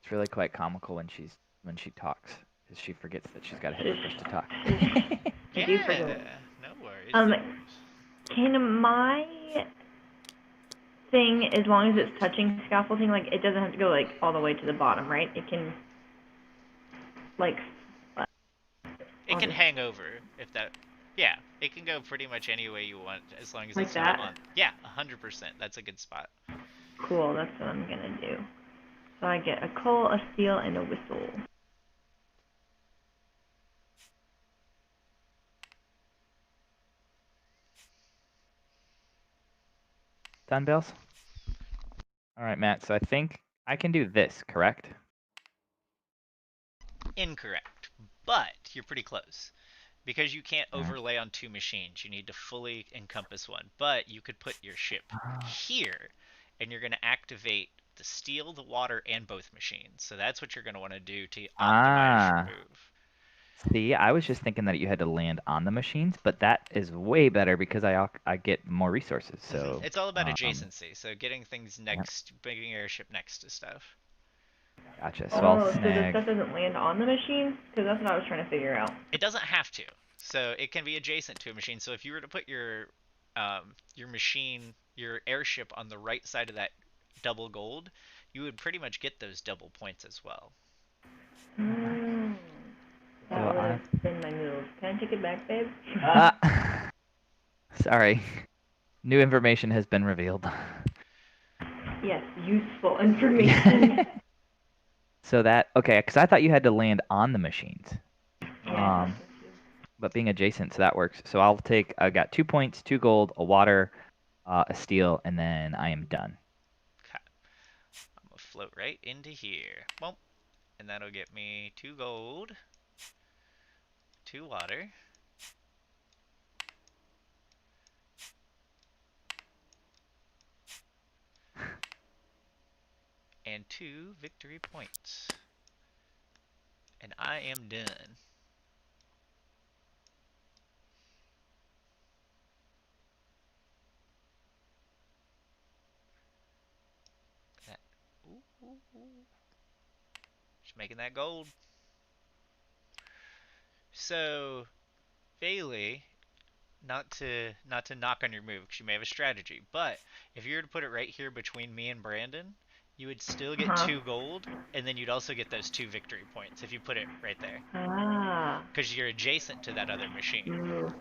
It's really quite comical when she talks, because she forgets that she's got to hit refresh to talk. I do forget. No worries. Um, no worries. Can my thing, as long as it's touching scaffolding, like it doesn't have to go like all the way to the bottom, right? It can like. It can hang over if that. Yeah, it can go pretty much any way you want as long as Like it's that? not on. Yeah, 100%. That's a good spot. Cool. That's what I'm gonna do. So I get a coal, a steel, and a whistle. Done, Bills? Alright, Matt, so I think I can do this, correct? Incorrect, but you're pretty close. Because you can't Alright. overlay on 2 machines, you need to fully encompass one. But you could put your ship here, and you're going to activate the steel, the water, and both machines. So that's what you're going to want to do to optimize your move. See, I was just thinking that you had to land on the machines, but that is way better because I get more resources. So It's all about adjacency. So getting things next, bringing your airship next to stuff. Gotcha. So I'll So this snag. stuff doesn't land on the machines? Because that's what I was trying to figure out. It doesn't have to. So it can be adjacent to a machine. So if you were to put your machine, your airship on the right side of that double gold, you would pretty much get those double points as well. That would have been my move. Can I take it back, babe? Sorry. New information has been revealed. Yes, useful information. So that, okay, because I thought you had to land on the machines. Yeah, But being adjacent, so that works. So I got 2 points, 2 gold, a water, a steel, and then I am done. Okay. I'm going to float right into here. Boom. And that'll get me 2 gold, 2 water, and 2 victory points. And I am done. Just making that gold. So, Bailey, not to knock on your move, because you may have a strategy, but if you were to put it right here between me and Brandon, you would still get 2 gold, and then you'd also get those 2 victory points if you put it right there. Because you're adjacent to that other machine.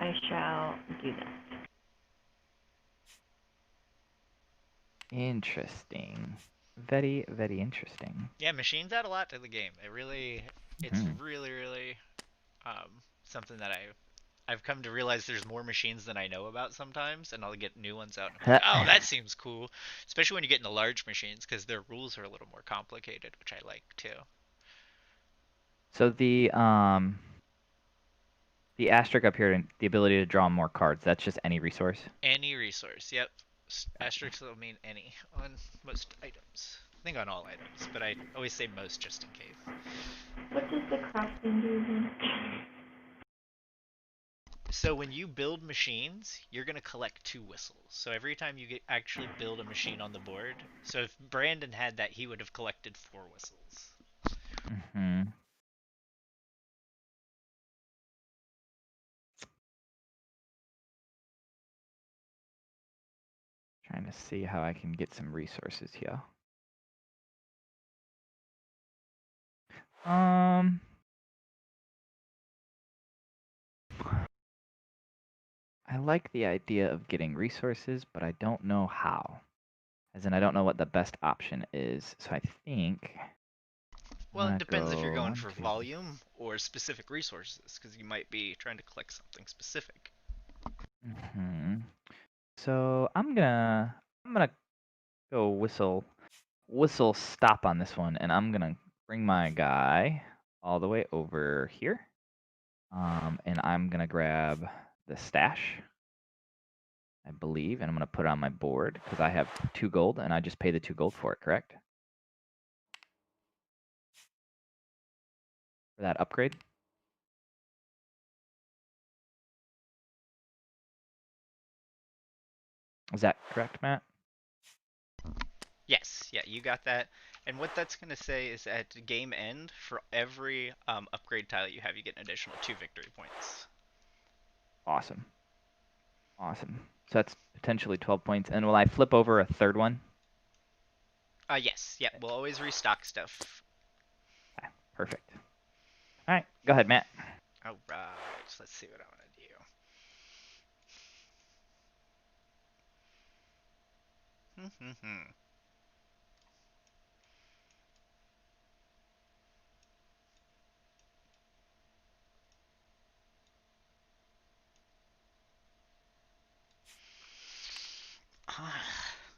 I shall do that. Interesting. Very, very interesting. Yeah, machines add a lot to the game. It's really, really something that I've come to realize there's more machines than I know about sometimes, and I'll get new ones out. And I'm like, oh, that seems cool. Especially when you get into large machines, because their rules are a little more complicated, which I like too. So the asterisk up here, the ability to draw more cards, that's just any resource? Any resource, yep. Asterisks will mean any on most items. I think on all items, but I always say most just in case. What does the crafting do then? So when you build machines, you're going to collect 2 whistles. So every time you actually build a machine on the board, so if Brandon had that, he would have collected 4 whistles. Mm-hmm. Trying to see how I can get some resources here. I like the idea of getting resources, but I don't know how. As in, I don't know what the best option is. So I think. Well, it depends if you're going for volume or specific resources, because you might be trying to collect something specific. So I'm gonna go whistle stop on this one, and I'm gonna bring my guy all the way over here. And I'm going to grab the stash, I believe, and I'm going to put it on my board because I have 2 gold, and I just pay the 2 gold for it, correct? For that upgrade? Is that correct, Matt? Yes, yeah, you got that. And what that's going to say is at game end, for every upgrade tile you have, you get an additional 2 victory points. Awesome. Awesome. So that's potentially 12 points. And will I flip over a third one? Yes, yeah, we'll always restock stuff. Okay, perfect. All right, go ahead, Matt. All right, let's see what I want to do.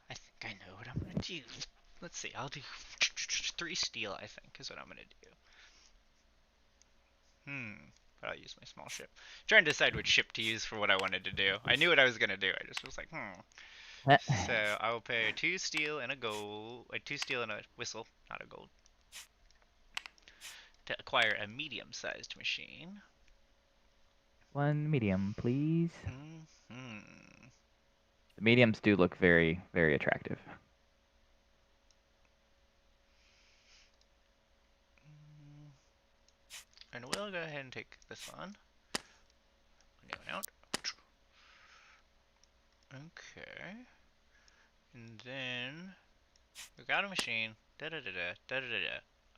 I think I know what I'm gonna do. Let's see, I'll do 3 steel, I think, is what I'm gonna do. But I'll use my small ship. Trying to decide which ship to use for what I wanted to do. I knew what I was gonna do, I just was like, So I will pay 2 steel and a gold, 2 steel and a whistle, not a gold, to acquire a medium-sized machine. 1 medium, please. Mm-hmm. The mediums do look very, very attractive. And we'll go ahead and take this one. New note. Okay. And then we got a machine. Da-da-da-da.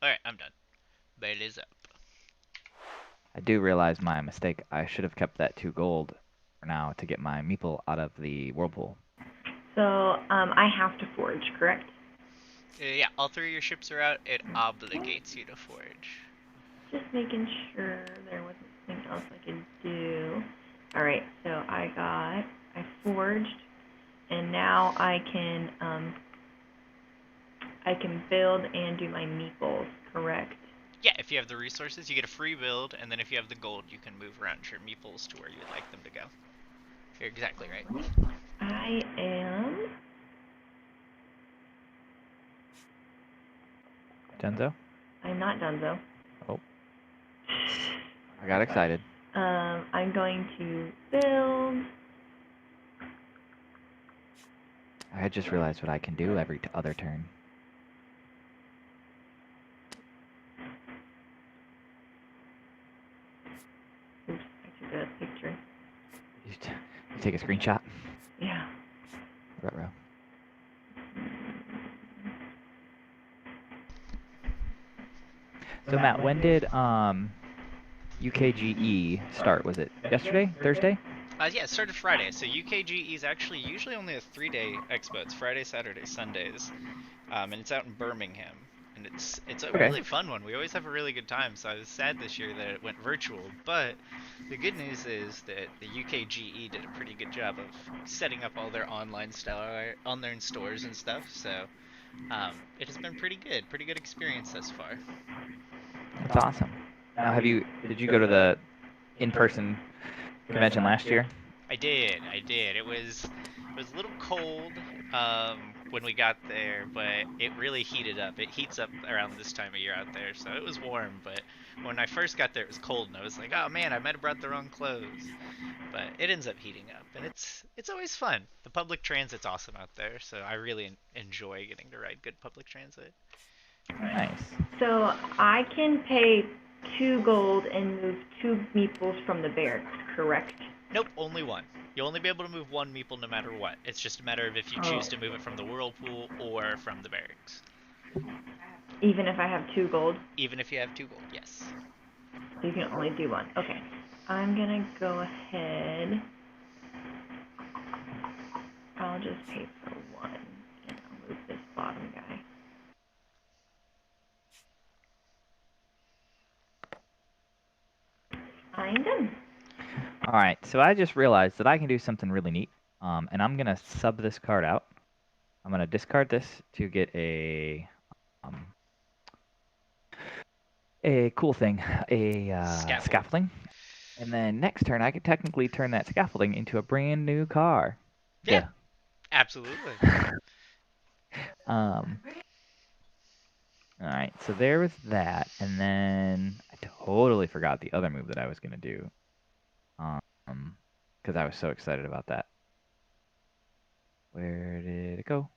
Alright, I'm done. Bail is up. I do realize my mistake. I should have kept that 2 gold for now to get my meeple out of the whirlpool. So, I have to forge, correct? Yeah, all 3 of your ships are out. It obligates you to forge. Just making sure there wasn't something else I could do. Alright, so I forged, and now I can build and do my meeples, correct? Yeah, if you have the resources, you get a free build, and then if you have the gold, you can move around your meeples to where you would like them to go. You're exactly right. I am. Denzo? I'm not Dunzo. Oh. I got excited. I'm going to build. I just realized what I can do every other turn. Oops, I took a picture. You take a screenshot? Yeah. Ruh-roh. So Matt, when did UKGE start? Was it yesterday? Thursday? Yeah, it started Friday. So UKGE is actually usually only a 3-day expo. It's Friday, Saturday, Sundays, and it's out in Birmingham. And it's a really fun one. We always have a really good time. So I was sad this year that it went virtual, but the good news is that the UKGE did a pretty good job of setting up all their online stores and stuff. So it has been pretty good experience thus far. That's awesome. Now, did you go to the in-person convention last year? I did. It was a little cold when we got there, but it really heated up. It heats up around this time of year out there, so it was warm. But when I first got there, it was cold, and I was like, "Oh man, I might have brought the wrong clothes." But it ends up heating up, and it's always fun. The public transit's awesome out there, so I really enjoy getting to ride good public transit. Nice. So I can pay 2 gold and move 2 meeples from the barracks, correct? Nope, only 1. You'll only be able to move 1 meeple no matter what. It's just a matter of if you choose to move it from the whirlpool or from the barracks. Even if I have 2 gold? Even if you have 2 gold, yes. You can only do 1. Okay. I'm gonna go ahead. I'll just pay for 1, and I'll move this bottom guy. I'm done. All right, so I just realized that I can do something really neat, and I'm gonna sub this card out. I'm gonna discard this to get a a cool thing, a Scaffold. scaffolding. And then next turn, I could technically turn that scaffolding into a brand new car. Yeah, Duh. absolutely. Um, all right, so there was that, and then I totally forgot the other move that I was gonna do, because I was so excited about that. Where did it go?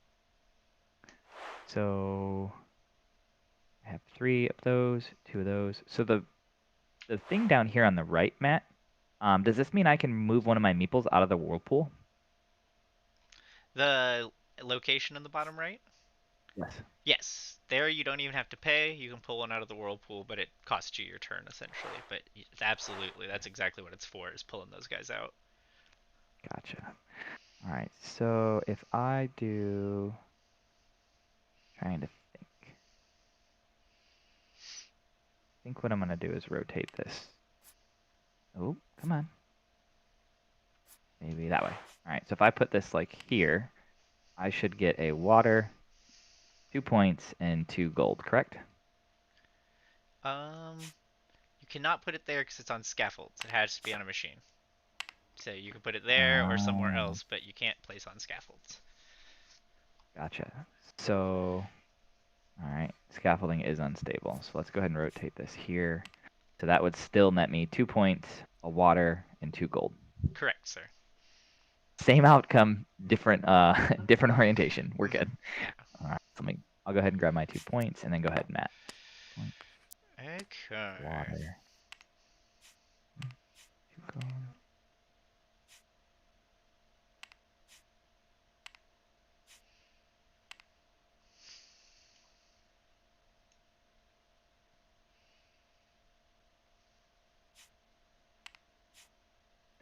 So I have 3 of those, 2 of those. So the thing down here on the right, Matt, does this mean I can move one of my meeples out of the whirlpool? The location in the bottom right? Yes. Yes. There you don't even have to pay. You can pull one out of the whirlpool, but it costs you your turn essentially. But absolutely, that's exactly what it's for, is pulling those guys out. Gotcha. All right, so if I do, trying to think what I'm gonna do is rotate this. Oh, come on. Maybe that way. All right, so if I put this like here, I should get a water, 2 points, and 2 gold, correct? You cannot put it there because it's on scaffolds. It has to be on a machine. So you can put it there or somewhere Um, else, but you can't place on scaffolds. Gotcha. So, all right, scaffolding is unstable. So let's go ahead and rotate this here. So that would still net me 2 points, a water, and 2 gold. Correct, sir. Same outcome, different different orientation. We're good. Yeah. All right, I'll go ahead and grab my 2 points and then go ahead, Matt. Point, Okay. water. 2 gold.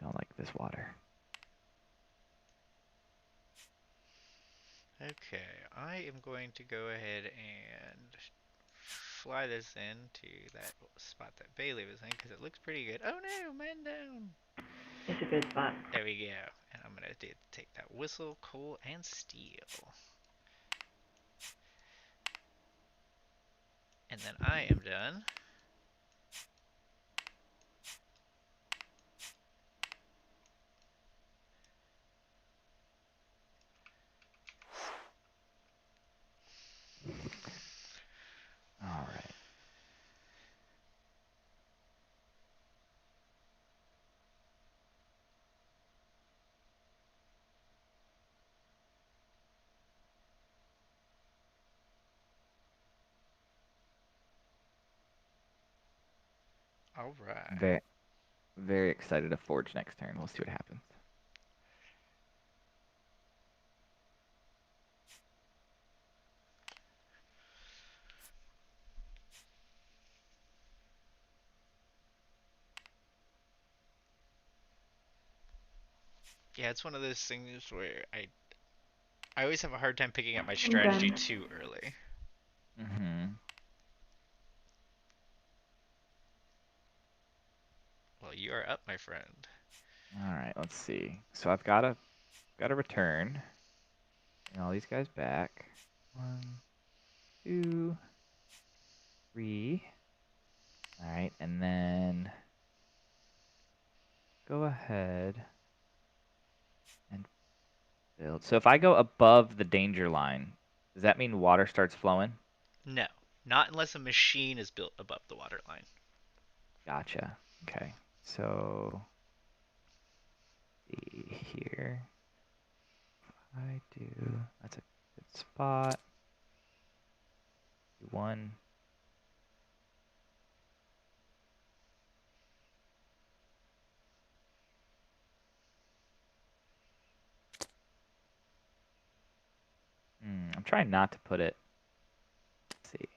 Don't like this water. Okay, I am going to go ahead and fly this into that spot that Bailey was in because it looks pretty good. Oh no, man down. It's a good spot. There we go. And I'm gonna take that whistle, coal, and steel. And then I am done. All right. All right. Very, very excited to forge next turn. We'll see what happens. Yeah, it's one of those things where I always have a hard time picking up my I'm strategy done. too early. Mm-hmm. Well, you are up, my friend. All right, let's see. So I've got a return. Bring all these guys back. 1, 2, 3. All right, and then go ahead and build. So if I go above the danger line, does that mean water starts flowing? No, not unless a machine is built above the water line. Gotcha. Okay. So see here. I do. That's a good spot. 1. I'm trying not to put it. Let's see.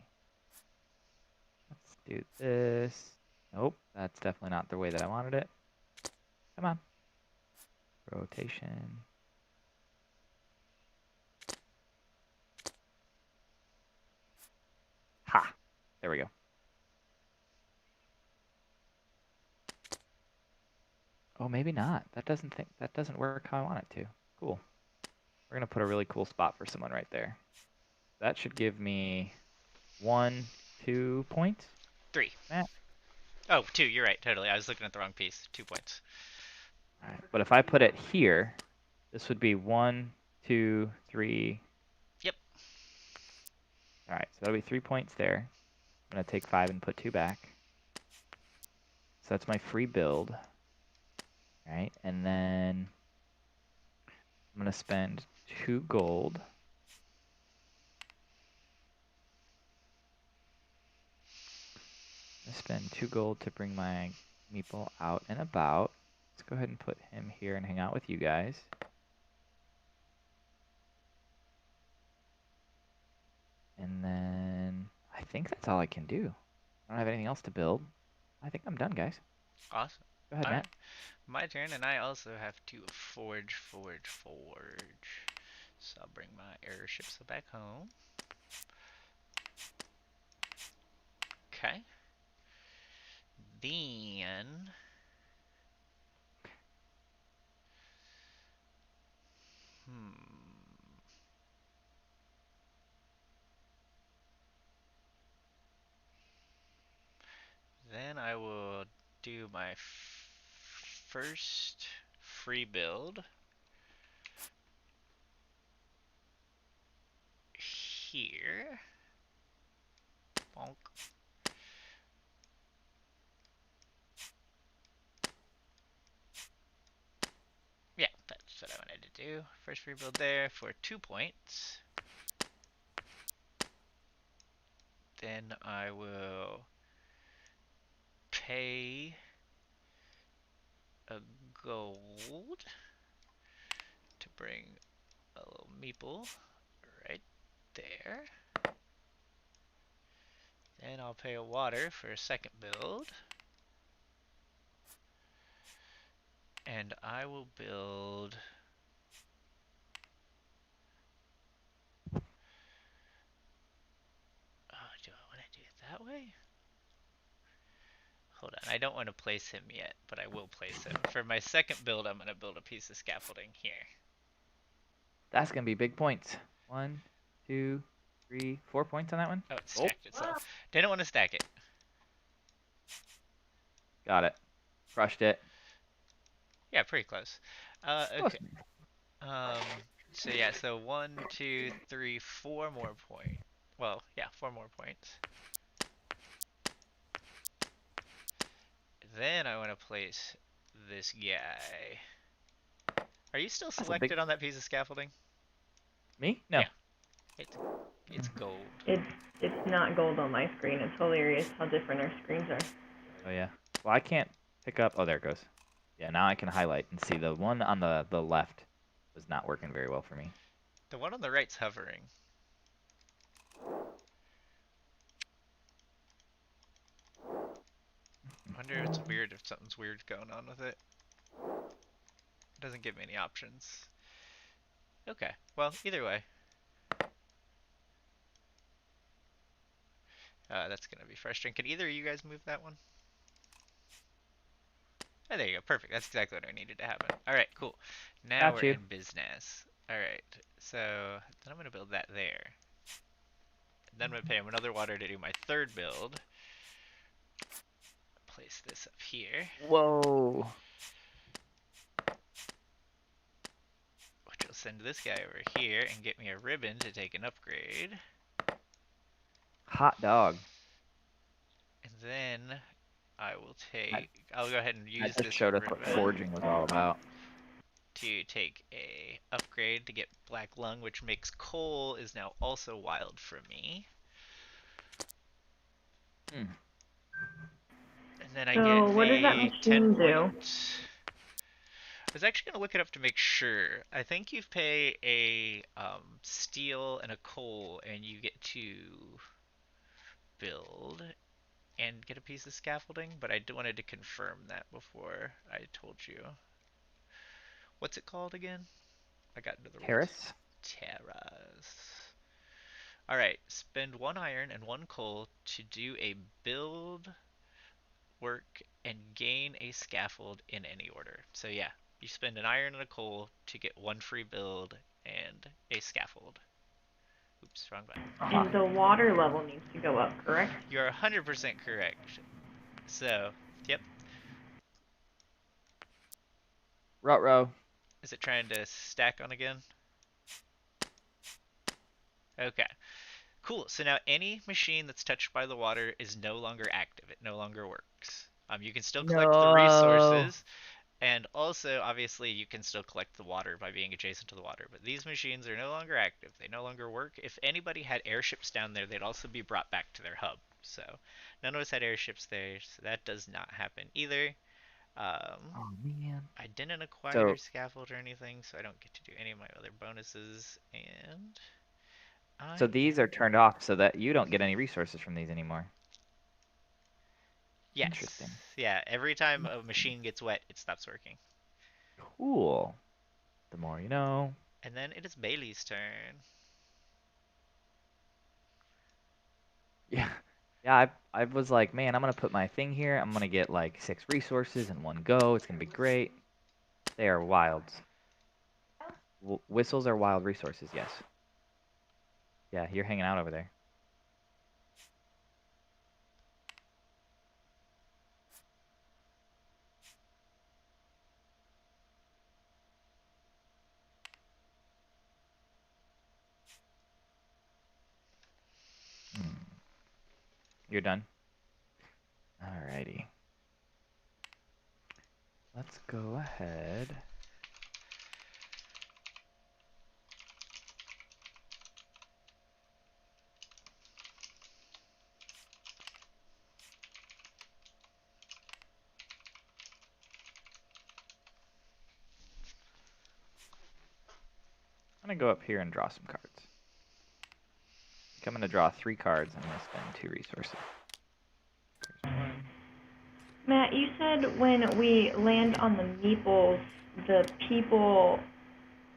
Let's do this. Nope, that's definitely not the way that I wanted it. Come on. Rotation. Ha! There we go. Oh, maybe not. That doesn't work how I want it to. Cool. We're gonna put a really cool spot for someone right there. That should give me 1, 2 points. 3. Matt? Oh, 2. You're right. Totally. I was looking at the wrong piece. 2 points. All right. But if I put it here, this would be 1, 2, 3. Yep. All right, so that'll be 3 points there. I'm going to take 5 and put 2 back. So that's my free build. All right, and then I'm going to spend 2 gold. I'm going to spend 2 gold to bring my meeple out and about. Let's go ahead and put him here and hang out with you guys. And then I think that's all I can do. I don't have anything else to build. I think I'm done, guys. Awesome. Go ahead, All Matt. right. My turn, and I also have to forge. So I'll bring my airships back home. Okay. Then... Then I will do my first free build here. Bonk. Yeah, that's what I wanted to do. First free build there for 2 points. Then I will pay a gold to bring a little meeple right there. Then I'll pay a water for a second build. And I will build... Oh, do I want to do it that way? Hold on, I don't want to place him yet, but I will place him. For my second build, I'm going to build a piece of scaffolding here. That's going to be big points. 1, 2, 3, 4 points on that one. Oh, it stacked itself. Didn't want to stack it. Got it. Crushed it. Yeah, pretty close. Okay. So yeah, so 1, 2, 3, 4 more points. Well, yeah, 4 more points. Then I want to place this guy. Are you still selected on that piece of scaffolding? Me? No. Yeah. It's gold. It's not gold on my screen. It's hilarious how different our screens are. Oh, yeah. Well, I can't pick up... Oh, there it goes. Yeah, now I can highlight and see the one on the left was not working very well for me. The one on the right's hovering. I wonder if it's weird, if something's weird going on with it. It doesn't give me any options. Okay, well, either way. That's going to be frustrating. Can either of you guys move that one? Oh, there you go. Perfect. That's exactly what I needed to happen. Alright, cool. Now we're in business. Alright, so then I'm going to build that there. And then I'm going to pay him another water to do my third build. Place this up here. Whoa. Which will send this guy over here and get me a ribbon to take an upgrade. Hot dog. And then I will take... I'll go ahead and use this. That just showed us what forging was all about. To take a upgrade to get Black Lung, which makes coal is now also wild for me. And then I get what does that machine 10 points. I was actually going to look it up to make sure. I think you pay a steel and a coal, and you get to build and get a piece of scaffolding, but I wanted to confirm that before I told you. What's it called again? I got into the Terrace? Terrace. Alright, spend 1 iron and 1 coal to do a build, work, and gain a scaffold in any order. So yeah, you spend an iron and a coal to get 1 free build and a scaffold. Oops, wrong button. And the water level needs to go up, correct? You're 100% correct. So, yep. Row. Is it trying to stack on again? Okay. Cool. So now any machine that's touched by the water is no longer active. It no longer works. You can still collect the No. resources, and also, obviously, you can still collect the water by being adjacent to the water. But these machines are no longer active. They no longer work. If anybody had airships down there, they'd also be brought back to their hub. So none of us had airships there, so that does not happen either. Oh man. I didn't acquire So scaffold or anything, so I don't get to do any of my other bonuses. And so I these are am... turned off so that you don't get any resources from these anymore. Yes. Interesting. Yeah, every time a machine gets wet, it stops working. Cool. The more you know. And then it is Bailey's turn. Yeah. Yeah, I was like, man, I'm gonna put my thing here. I'm gonna get like 6 resources in one go. It's gonna be great. They are wilds. Whistles are wild resources, yes. Yeah, you're hanging out over there. You're done? Alrighty. Let's go ahead. I'm gonna go up here and draw some cards. I think I'm gonna draw 3 cards. I'm gonna spend 2 resources. Here's 1. Matt, you said when we land on the meeples, the people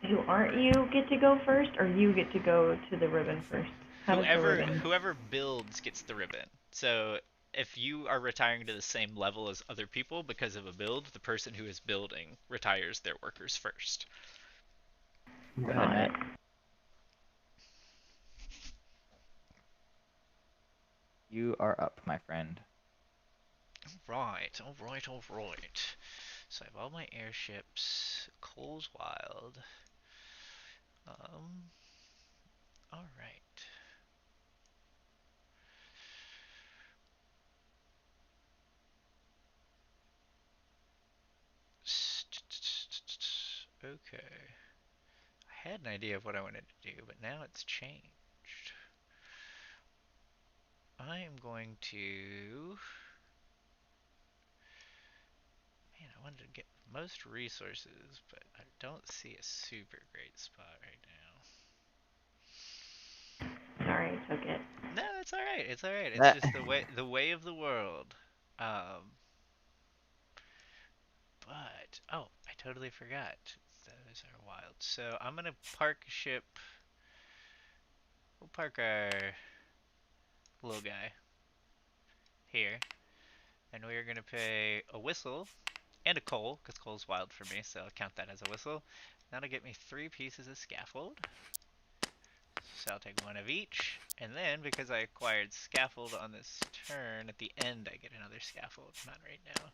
who aren't you get to go first, or you get to go to the ribbon first? How does the ribbon? Whoever builds gets the ribbon. So if you are retiring to the same level as other people because of a build, the person who is building retires their workers first. Go ahead, Matt. You are up, my friend. Right, alright. So I have all my airships. Cole's wild. Alright. Okay. I had an idea of what I wanted to do, but now it's changed. I am going to... Man, I wanted to get most resources, but I don't see a super great spot right now. Sorry, I took it. No, it's alright. It's alright. It's just the way of the world. But oh, I totally forgot. Those are wild. So I'm gonna park a ship. We'll park our little guy here, and we are gonna pay a whistle and a coal, because coal's wild for me, so I'll count that as a whistle. That'll get me 3 pieces of scaffold. So I'll take 1 of each, and then because I acquired scaffold on this turn, at the end I get another scaffold. Not right now,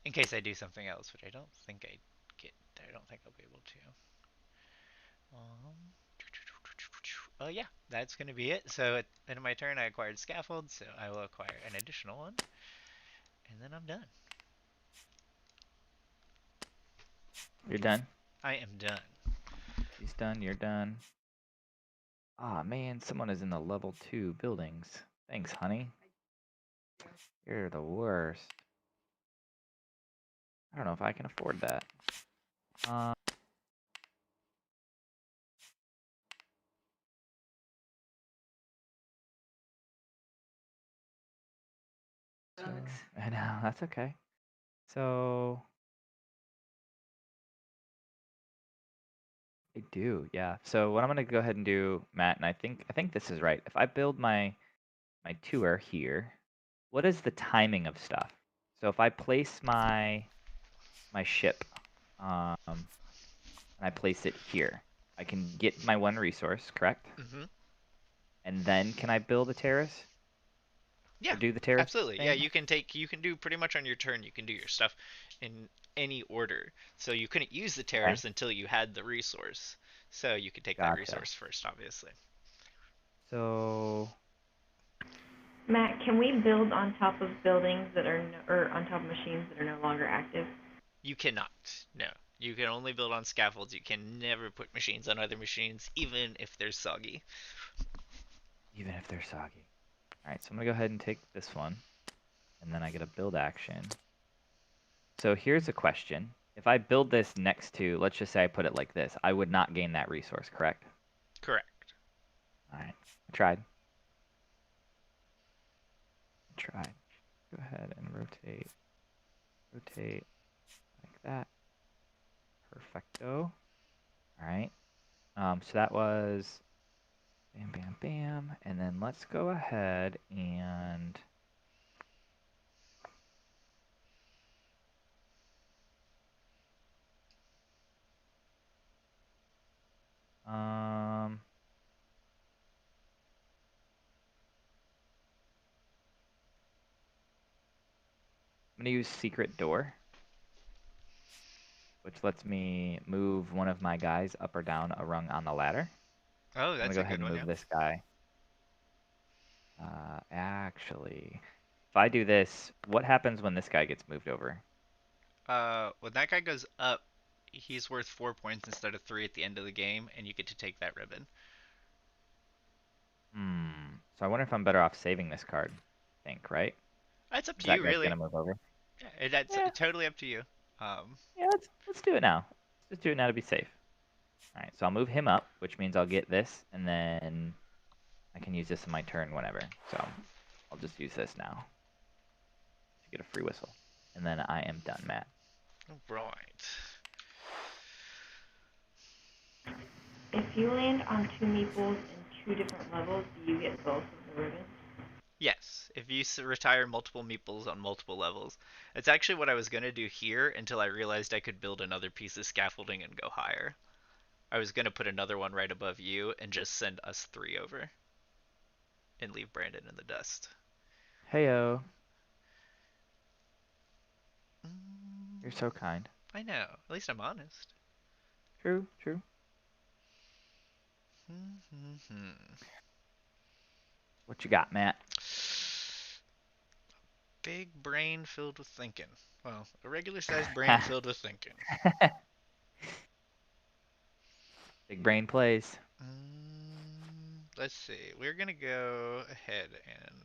in case I do something else, which I don't think I get. I don't think I'll be able to. Oh yeah, that's gonna be it. So at the end of my turn, I acquired scaffold, so I will acquire an additional one, and then I'm done. You're done? I am done. He's done, you're done. Ah, man, someone is in the level 2 buildings. Thanks, honey. You're the worst. I don't know if I can afford that. I know, that's okay. So I do, yeah. So what I'm gonna go ahead and do, Matt, and I think this is right. If I build my tour here, what is the timing of stuff? So if I place my ship, and I place it here, I can get my 1 resource, correct? Mm-hmm. and then can I build a terrace? Yeah, Or do the terrace absolutely. Yeah, thing? you can do pretty much on your turn. You can do your stuff in any order. So you couldn't use the Okay, terrace until you had the resource. So you could take that gotcha. resource first, obviously. So, Matt, can we build on top of buildings that are or on top of machines that are no longer active? You cannot. No. You can only build on scaffolds. You can never put machines on other machines, even if they're soggy. even if they're soggy. All right, so I'm gonna go ahead and take this one, and then I get a build action. So here's a question. If I build this next to, let's just say I put it like this, I would not gain that resource, correct? Correct. All right, I tried. Go ahead and rotate like that. Perfecto. All right. So that was bam, bam, bam. And then let's go ahead and I'm gonna use secret door, which lets me move one of my guys up or down a rung on the ladder. Oh, I'm gonna that's go a ahead good and one, move yeah. this guy. Actually, if I do this, what happens when this guy gets moved over? When that guy goes up, he's worth 4 points instead of 3 at the end of the game, and you get to take that ribbon. So I wonder if I'm better off saving this card. I think, right? It's up 'Cause to that you, guy's really. gonna move over. Yeah, that's Yeah, totally up to you. Um, yeah. Let's do it now. Let's just do it now to be safe. All right, so I'll move him up, which means I'll get this, and then I can use this in my turn whenever. So I'll just use this now to get a free whistle, and then I am done, Matt. right. If you land on two meeples in two different levels, do you get both of the ribbons? Yes, if you retire multiple meeples on multiple levels. It's actually what I was going to do here until I realized I could build another piece of scaffolding and go higher. I was going to put another one right above you and just send us 3 over and leave Brandon in the dust. Heyo, you're Mm, so kind. I know. At least I'm honest. True, true. What you got, Matt? Big brain filled with thinking. Well, a regular sized brain filled with thinking. Big brain plays. Let's see. We're gonna go ahead and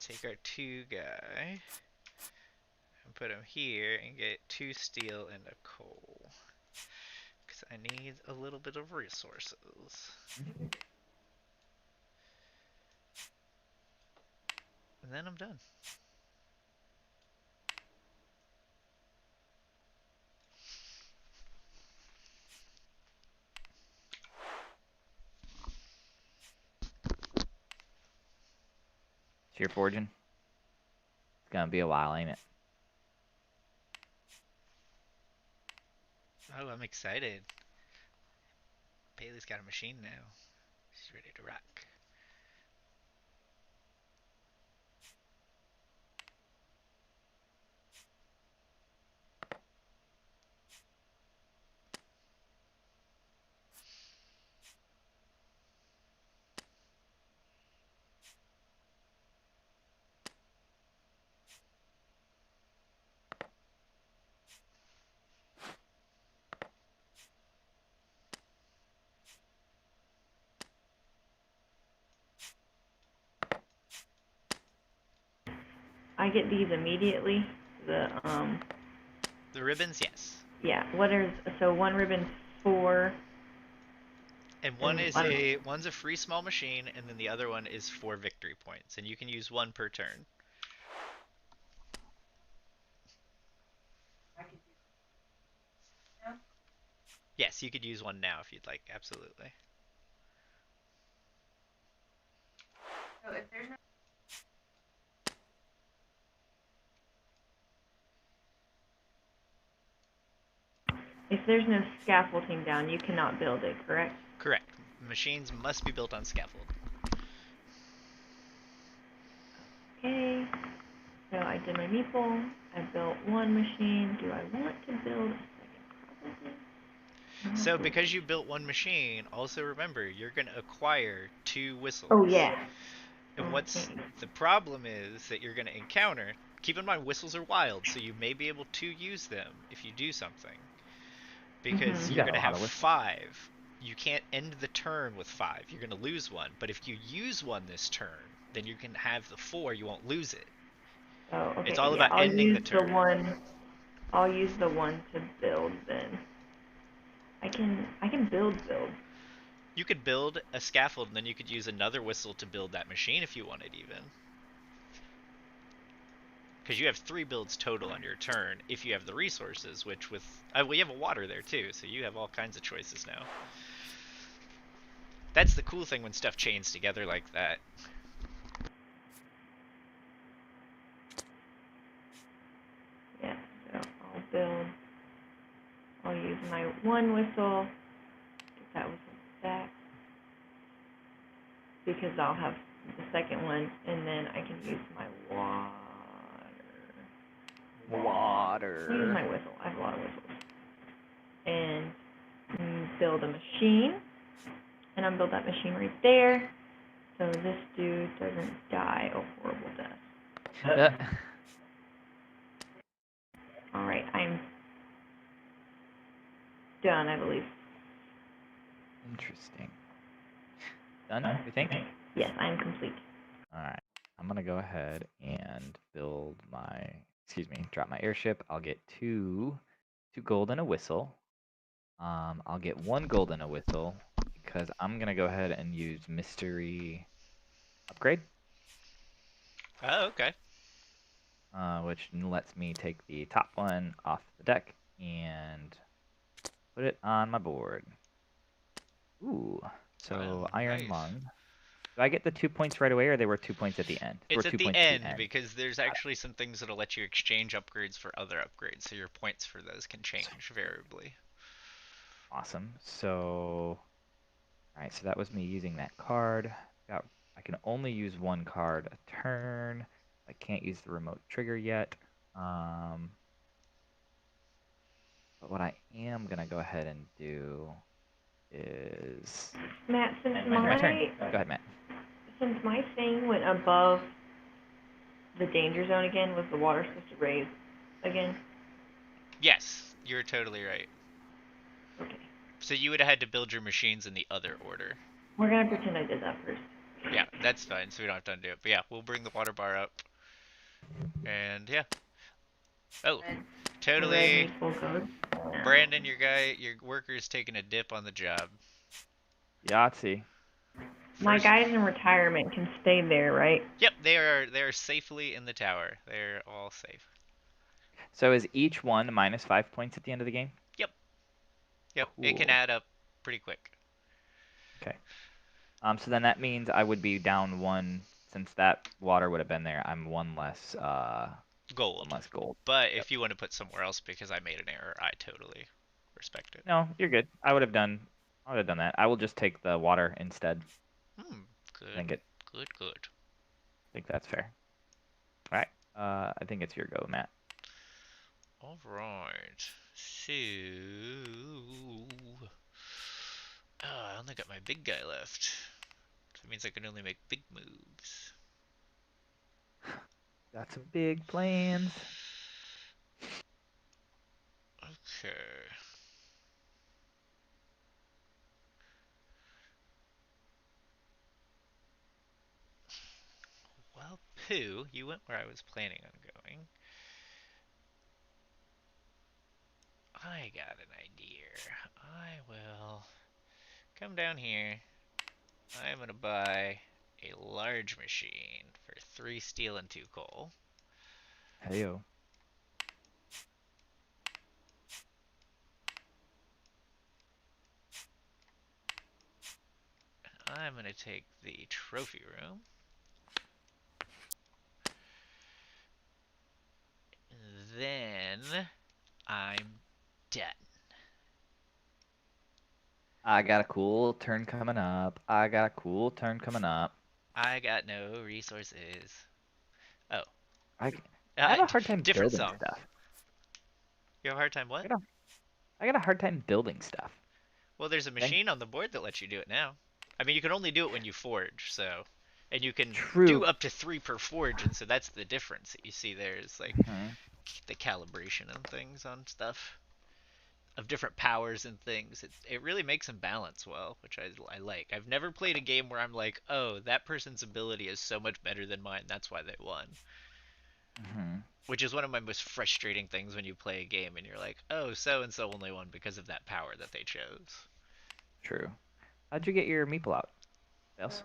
take our 2 guy and put him here and get 2 steel and a coal. Because I need a little bit of resources. And then I'm done. So you're forging? It's gonna be a while, ain't it? Oh, I'm excited. Bailey's got a machine now. She's ready to rock. I get these immediately. The ribbons, yes. Yeah. What are so one ribbon's 4, And and I don't know. one's a free small machine, and then the other one is 4 victory points, and you can use 1 per turn. Yes, you could use 1 now if you'd like, absolutely. So if there's no If there's no scaffolding down, you cannot build it, correct? Correct. Machines must be built on scaffold. Okay. So I did my meeple. I built one machine. Do I want to build a second? Probably. So because you built one machine, also remember you're going to acquire 2 whistles. Oh yeah. And what's the problem is that you're going to encounter, keep in mind whistles are wild, so you may be able to use them if you do something. Because You you're got going to a lot have of whistles. 5. You can't end the turn with 5. You're going to lose one. But if you use one this turn, then you can have the 4. You won't lose it. Oh, okay. It's all Yeah, about I'll ending use the turn. I'll use the one to build then. I can build. You could build a scaffold, and then you could use another whistle to build that machine if you wanted, even. Because you have 3 builds total on your turn if you have the resources, which with... well, you have a water there, too, so you have all kinds of choices now. That's the cool thing when stuff chains together like that. Yeah, so I'll use my one whistle, get that whistle stacked, because I'll have the second one, and then I can use my water. I'll use my whistle. I have a lot of whistles. And build a machine, and I'll build that machine right there, so this dude doesn't die a horrible death. Alright, I'm done, I believe. Interesting. Done, we think? Yes, I am complete. Alright. I'm going to go ahead and build my... Excuse me, drop my airship. I'll get 2 gold and a whistle. I'll get 1 gold and a whistle because I'm going to go ahead and use mystery upgrade. Oh, okay. Which lets me take the top one off the deck and put it on my board. Ooh, so Wow, Iron nice. Lung. Do I get the 2 points right away, or they were 2 points at the end? It's at the end, because there's actually some things that'll let you exchange upgrades for other upgrades, so your points for those can change variably. Awesome. So, alright, so that was me using that card. I can only use 1 card a turn. I can't use the remote trigger yet. But what I am going to go ahead and do is... Matt, since my turn. Go ahead, Matt. Since my thing went above the danger zone again, was the water supposed to raise again? Yes, you're totally right. Okay. So you would have had to build your machines in the other order. We're gonna pretend I did that first. Yeah, that's fine, so we don't have to undo it. But yeah, we'll bring the water bar up. And yeah. Oh, totally. Brandon, your worker's taking a dip on the job. Yahtzee. My guys in retirement can stay there, right? Yep, they are safely in the tower. They're all safe. So is each one minus 5 points at the end of the game? Yep. Yep. Cool. It can add up pretty quick. Okay. So then that means I would be down 1, since that water would have been there. I'm 1 less gold. 1 less gold. But if you want to put somewhere else because I made an error, I totally respect it. No, you're good. I would have done that. I will just take the water instead. Good. Good. I think that's fair. All right. I think it's your go, Matt. All right. So, I only got my big guy left. So that means I can only make big moves. Got some big plans. Okay. Well, Pooh, you went where I was planning on going. I got an idea. I will come down here. I'm gonna buy a large machine for 3 steel and 2 coal. Heyo. I'm gonna take the trophy room. Then I'm done. I got a cool turn coming up. I got a cool turn coming up. I got no resources. Oh, I, I have a hard time different building song. stuff. You have a hard time what? I got a hard time building stuff. Well, there's a machine on the board that lets you do it now. I mean, you can only do it when you forge, so. And you can do True. up to 3 per forge, and so that's the difference that you see there is like Mhm. the calibration and things on stuff of different powers and things. It really makes them balance well, which I like. I've never played a game where I'm like, oh, that person's ability is so much better than mine, that's why they won. Mhm. Which is one of my most frustrating things when you play a game and you're like, oh, so and so only won because of that power that they chose. True. How'd you get your meeple out? Fails?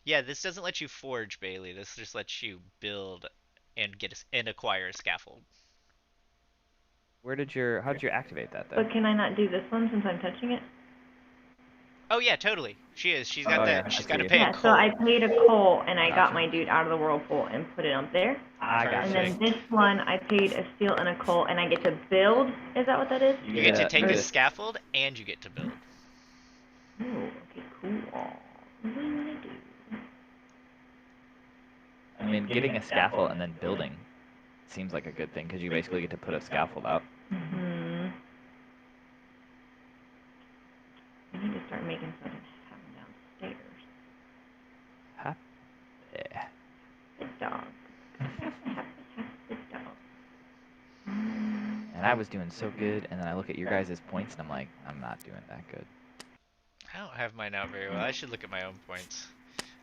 Yeah, this doesn't let you forge, Bailey. This just lets you build and and acquire a scaffold. How'd you activate that though? But can I not do this one since I'm touching it? Oh yeah, totally. She is. She's got Oh, that. yeah, I She's got to see. pay a Yeah, so I coal. paid a coal and I got Gotcha. my dude out of the whirlpool and put it up there. I got And you. then this one, I paid a steel and a coal, and I get to build. Is that what that is? You get to take a Or- scaffold and you get to build. Oh, okay, cool. What do you want to do? I mean, getting a scaffold and then building seems like a good thing because you basically get to put a scaffold out. Mm-hmm. I need to start making so I don't have them downstairs. Happy. Good dog. Good dog. And I was doing so good, and then I look at your guys' points, and I'm like, I'm not doing that good. I don't have mine out very well. I should look at my own points.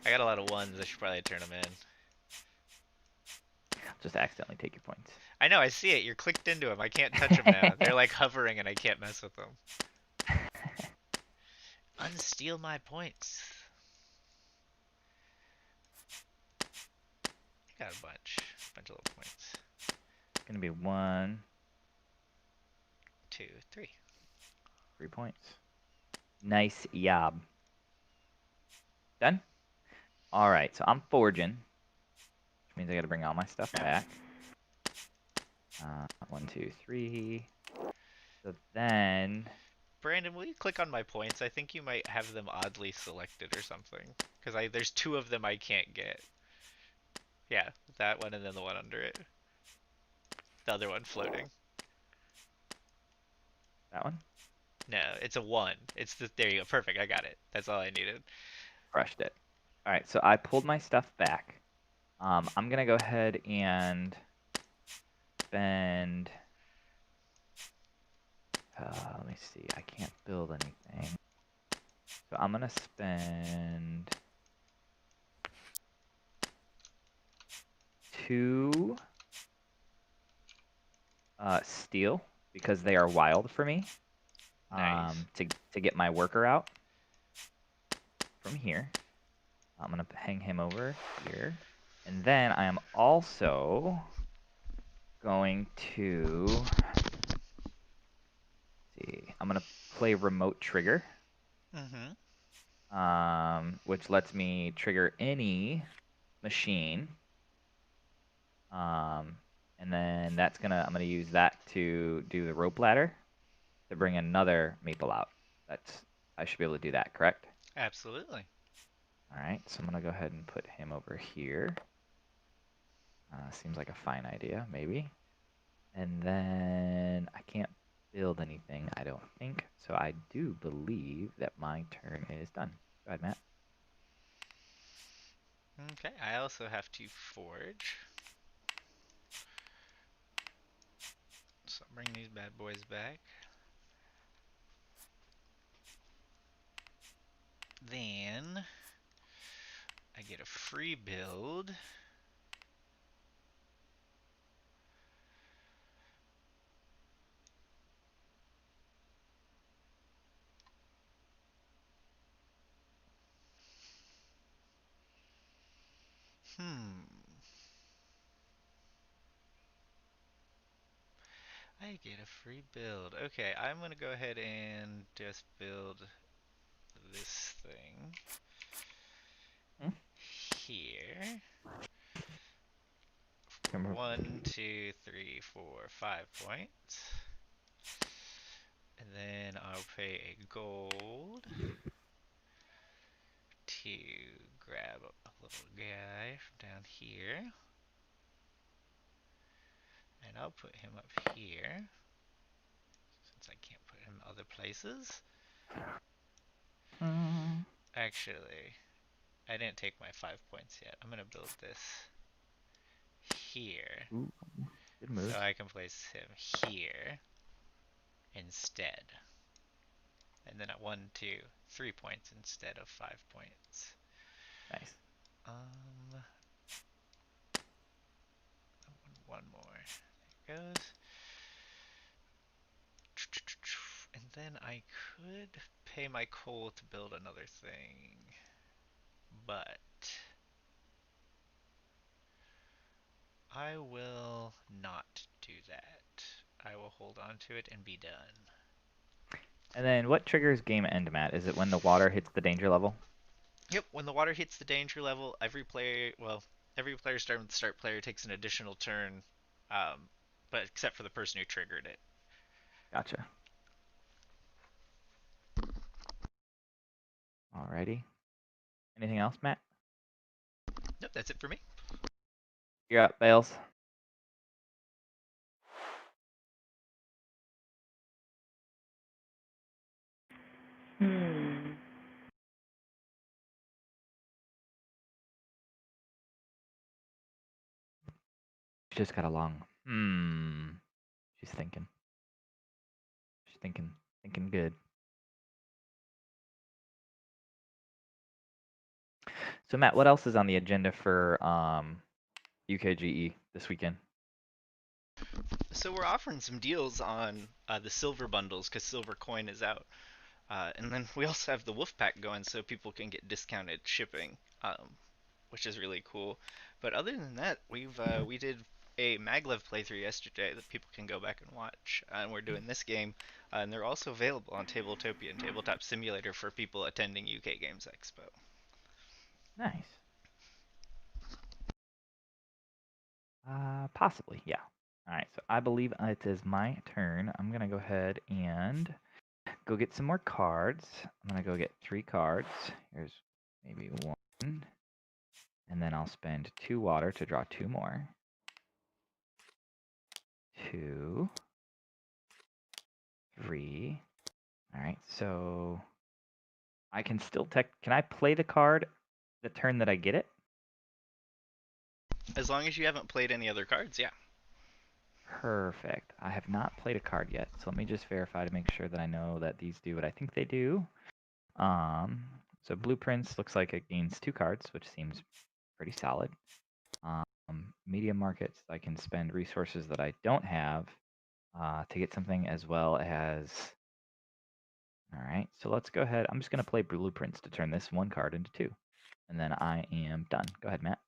I got a lot of ones. I should probably turn them in. Just accidentally take your points. I know. I see it. You're clicked into them. I can't touch them now. They're like hovering, and I can't mess with them. Unsteal my points. I got a bunch of little points. It's gonna be 1, 2, 3. 3 points. Nice job. Done? Alright, so I'm forging. Which means I gotta bring all my stuff back. 1, 2, 3. So then... Brandon, will you click on my points? I think you might have them oddly selected or something. Because there's 2 of them I can't get. Yeah, that one and then the one under it. The other one floating. That one? No, it's a 1. There you go. Perfect. I got it. That's all I needed. Crushed it. Alright, so I pulled my stuff back. I'm gonna go ahead and spend... let me see. I can't build anything. So I'm gonna spend 2 steel because they are wild for me. Nice. To get my worker out from here. I'm gonna hang him over here, and then I am also going to see. I'm gonna play remote trigger. Mm-hmm. Which lets me trigger any machine. And then I'm gonna use that to do the rope ladder to bring another maple out. I should be able to do that, correct? Absolutely. All right, so I'm gonna go ahead and put him over here. Seems like a fine idea, maybe. And then I can't build anything, I don't think. So I do believe that my turn is done. Go ahead, Matt. Okay, I also have to forge. So bring these bad boys back. Then I get a free build. I get a free build. Okay, I'm gonna go ahead and just build this thing here. 1, 2, 3, 4, 5 points. And then I'll pay a gold to grab a little guy from down here. And I'll put him up here, since I can't put him other places. Actually, I didn't take my 5 points yet. I'm gonna build this here. Ooh, good move. So I can place him here instead. And then at 1, 2, 3 points instead of 5 points. Nice. One more. There it goes. And then I could pay my coal to build another thing. But I will not do that. I will hold on to it and be done. And then what triggers game end, Matt? Is it when the water hits the danger level? Yep, when the water hits the danger level, every player starting with the start player takes an additional turn, but except for the person who triggered it. Gotcha. Alrighty. Anything else, Matt? Nope, that's it for me. You're up, Bales. She just got a long. She's thinking. She's thinking good. So Matt, what else is on the agenda for UKGE this weekend? So we're offering some deals on the silver bundles because silver coin is out. And then we also have the wolf pack going so people can get discounted shipping, which is really cool. But other than that, we did a maglev playthrough yesterday that people can go back and watch. And we're doing this game, and they're also available on Tabletopia and Tabletop Simulator for people attending UK Games Expo. Nice. Possibly, yeah. All right, so I believe it is my turn. I'm gonna go ahead and go get some more cards. I'm gonna go get 3 cards. Here's maybe 1. And then I'll spend 2 water to draw 2 more. 2. 3. All right, so I can still can I play the card the turn that I get it? As long as you haven't played any other cards, yeah. Perfect. I have not played a card yet, so let me just verify to make sure that I know that these do what I think they do. So blueprints looks like it gains 2 cards, which seems pretty solid. Media markets, I can spend resources that I don't have to get something as well as. All right, so let's go ahead. I'm just going to play blueprints to turn this 1 card into 2, and then I am done. Go ahead, Matt.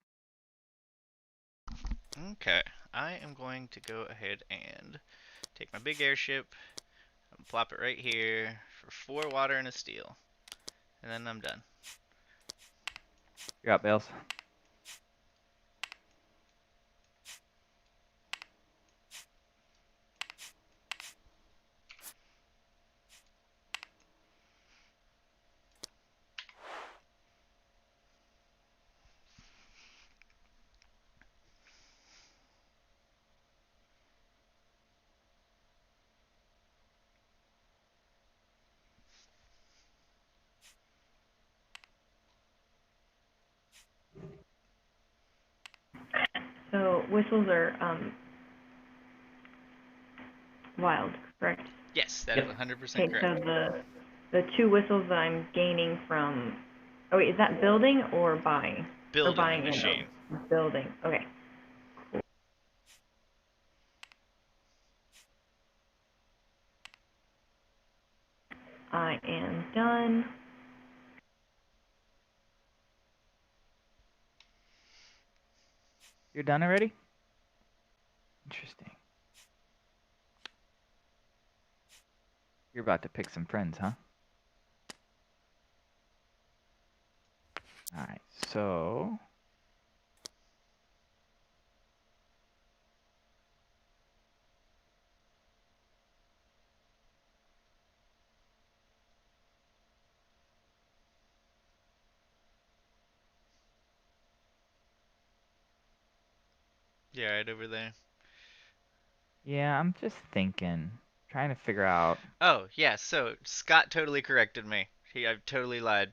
Okay, I am going to go ahead and take my big airship and plop it right here for 4 water and a steel. And then I'm done. You're up, Bales. So whistles are wild, correct? Yes, that is 100% Okay, correct. so the 2 whistles that I'm gaining from. Oh wait, is that building or buying? Building or buying the machine. Building. Okay. I am done. You're done already? Interesting. You're about to pick some friends, huh? All right, so Yeah, right over there. Yeah, I'm just thinking, trying to figure out. Oh, yeah, so Scott totally corrected me. I've totally lied.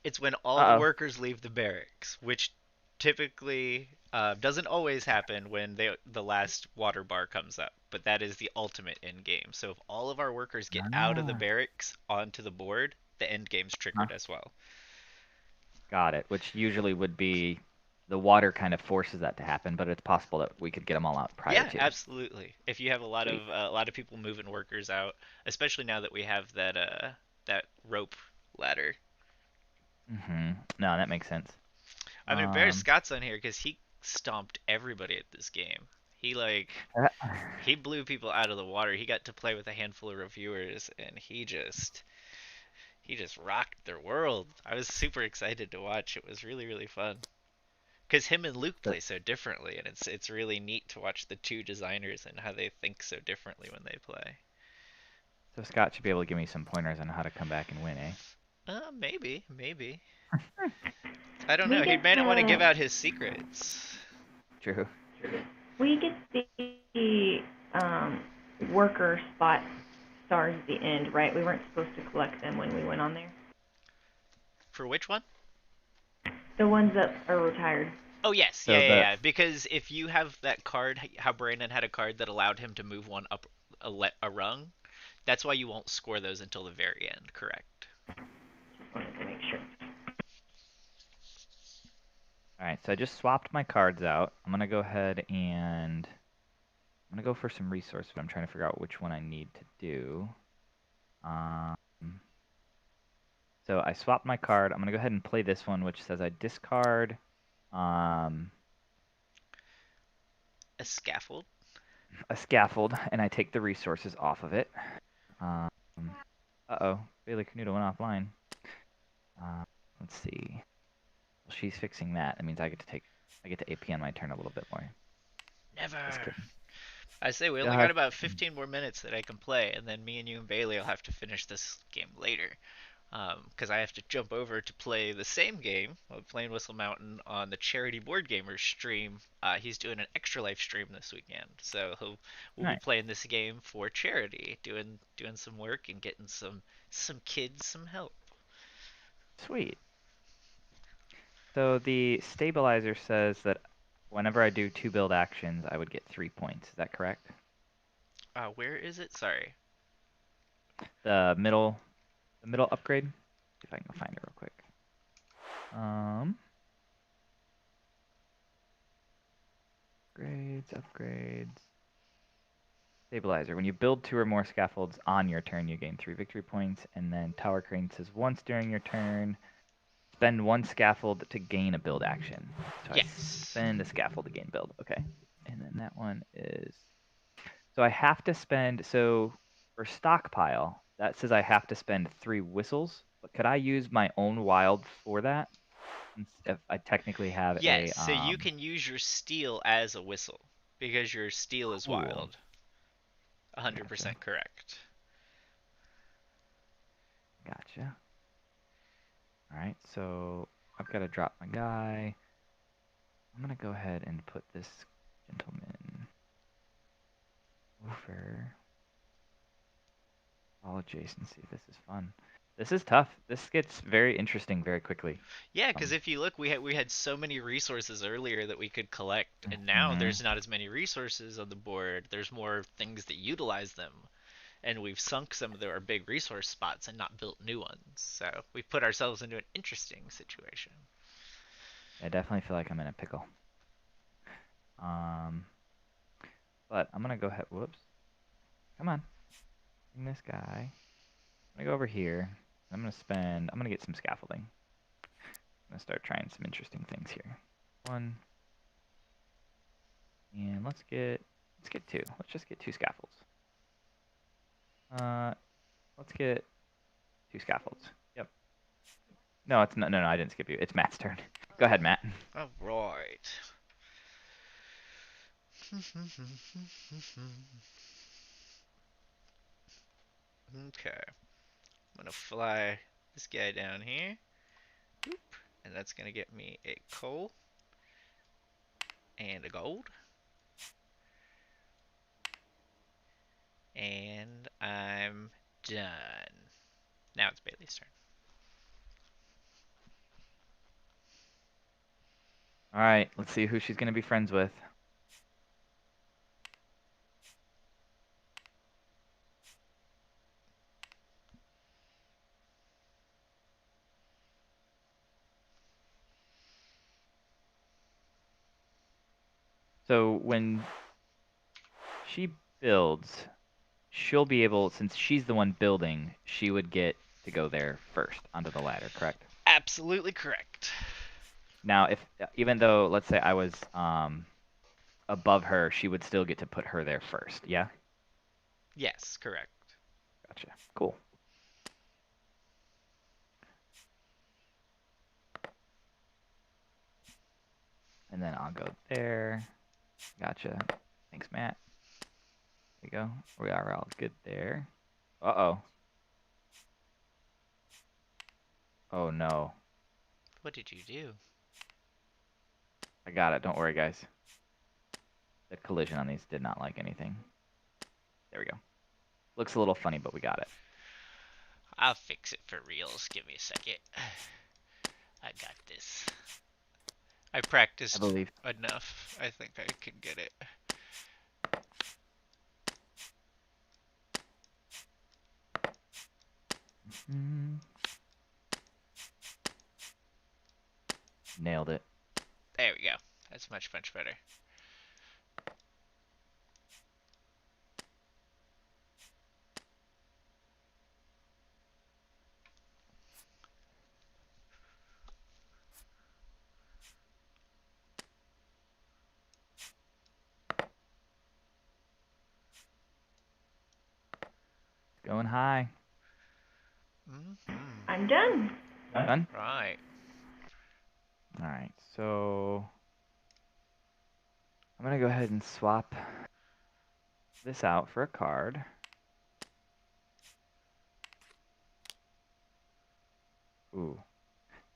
It's when all the Uh-oh. workers leave the barracks, which typically doesn't always happen when the last water bar comes up, but that is the ultimate end game. So if all of our workers get out of the Ah, barracks onto the board, the end game's huh. triggered as well. Got it. Which usually would be the water kind of forces that to happen, but it's possible that we could get them all out prior Yeah, to. absolutely. If you have Sweet. a lot of people moving workers out, especially now that we have that rope ladder. No, that makes sense. I'm embarrassed Um, Scott's on here because he stomped everybody at this game. He he blew people out of the water. He got to play with a handful of reviewers, and he just rocked their world. I was super excited to watch. It was really fun because him and Luke so, play so differently, and it's really neat to watch the two designers and how they think so differently when they play. so Scott should be able to give me some pointers on how to come back and win, eh? Maybe. I don't We know. He get may not want to give the out his secrets. True. we get the worker spot stars at the end, right? We weren't supposed to collect them when we went on there. For which one? The ones that are retired. Oh yes, So the yeah. Because if you have that card, how Brandon had a card that allowed him to move one up a rung, that's why you won't score those until the very end. Correct. Just wanted to make sure. All right, so I just swapped my cards out. I'm gonna go ahead and I'm gonna go for some resources. But I'm trying to figure out which one I need to do. Um, so I swapped my card. I'm gonna go ahead and play this one, which says I discard um, A scaffold. a scaffold, and I take the resources off of it. Um, uh-oh, Bailey Canuto went offline. Uh, let's see. Well, she's fixing that. That means I get to AP on my turn a little bit more. Never. Just kidding. I say we only got God. about 15 more minutes that I can play, and then me and you and Bailey will have to finish this game later. Because I have to jump over to play the same game, playing Whistle Mountain, on the Charity Board Gamers stream. He's doing an Extra Life stream this weekend, so we'll be Nice. playing this game for charity, doing some work and getting some kids some help. Sweet. So the stabilizer says that whenever I do 2 build actions, I would get 3 points. Is that correct? Where is it? Sorry. The middle upgrade. See if I can go find it real quick. Upgrades. Stabilizer. When you build 2 or more scaffolds on your turn, you gain 3 victory points. And then Tower Crane says once during your turn, spend 1 scaffold to gain a build action. So I Yes. spend a scaffold to gain build. Okay. And then that one is. So I have to spend. So for stockpile, that says I have to spend 3 whistles. But could I use my own wild for that? If I technically have a Yes, so you can use your steel as a whistle because your steel is cool. wild. Gotcha. 100% correct. Gotcha. All right, so I've got to drop my guy. I'm gonna go ahead and put this gentleman over all adjacency. This is fun. This is tough. This gets very interesting very quickly. Yeah, because if you look, we had so many resources earlier that we could collect, and now Mhm. there's not as many resources on the board. There's more things that utilize them, and we've sunk some of our big resource spots and not built new ones. So we've put ourselves into an interesting situation. I definitely feel like I'm in a pickle. Um, but I'm gonna go ahead. Whoops. Come on. Bring this guy. I'm gonna go over here. I'm gonna get some scaffolding. I'm gonna start trying some interesting things here. 1, and let's get 2. Let's just get 2 scaffolds. Let's get 2 scaffolds. Yep. No, it's no, I didn't skip you. It's Matt's turn. Go ahead, Matt. All right. Okay. I'm gonna fly this guy down here. And that's gonna get me a coal and a gold. And I'm done. Now it's Bailey's turn. All right, let's see who she's gonna be friends with. So when she builds, she'll be able, since she's the one building, she would get to go there first onto the ladder, correct? Absolutely correct. Now, if even though, let's say I was above her, she would still get to put her there first, yeah? Yes, correct. Gotcha. Cool. And then I'll go there. Gotcha. Thanks, Matt. There you go. We are all good there. Uh-oh. Oh, no. What did you do? I got it. Don't worry, guys. The collision on these did not like anything. There we go. Looks a little funny, but we got it. I'll fix it for reals. Give me a second. I got this. I practiced I believe. enough. I think I can get it. Nailed it. There we go. That's much, much better. Going high. Mm-hmm. I'm done. Done? Right. All right, so I'm going to go ahead and swap this out for a card. Ooh.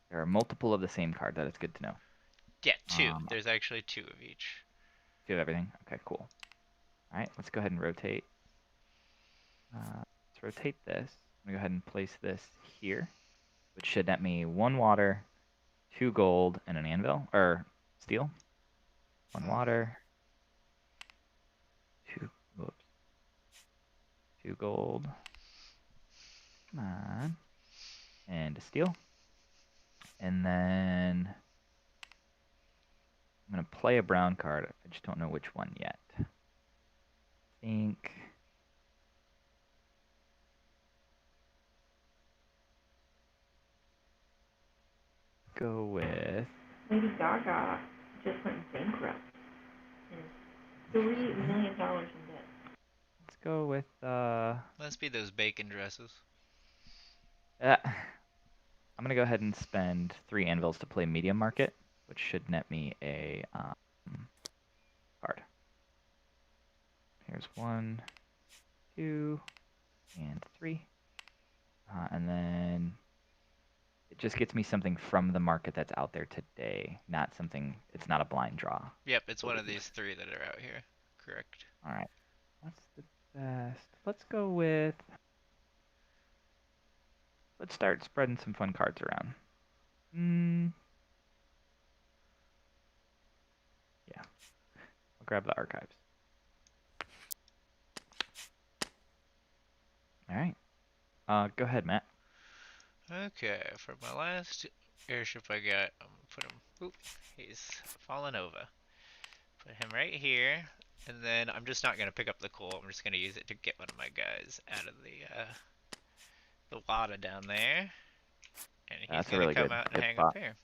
There are multiple of the same card. That is good to know. Yeah, two. There's actually two of each. Do you have everything? Okay, cool. All right, let's go ahead and rotate. Let's rotate this. I'm going to go ahead and place this here, which should net me 1 water, 2 gold, and an anvil, or steel. 1 water, 2, whoops, 2 gold, come on, and a steel. And then I'm going to play a brown card. I just don't know which one yet. I think go with Lady Gaga just went bankrupt and is $3 million in debt. let's go with Must be those bacon dresses. I'm going to go ahead and spend 3 anvils to play medium market, which should net me a card. Here's 1, 2, and 3. And then it just gets me something from the market that's out there today, not something, it's not a blind draw. Yep, it's one of these 3 that are out here. Correct. All right. What's the best? Let's go with, let's start spreading some fun cards around. Yeah. I'll grab the archives. All right. Go ahead, Matt. Okay, for my last airship I got, I'm gonna put him. Oop, he's fallen over. Put him right here, and then I'm just not gonna pick up the coal. I'm just gonna use it to get one of my guys out of the water down there, and he's That's a gonna really come good out and hang spot. up here.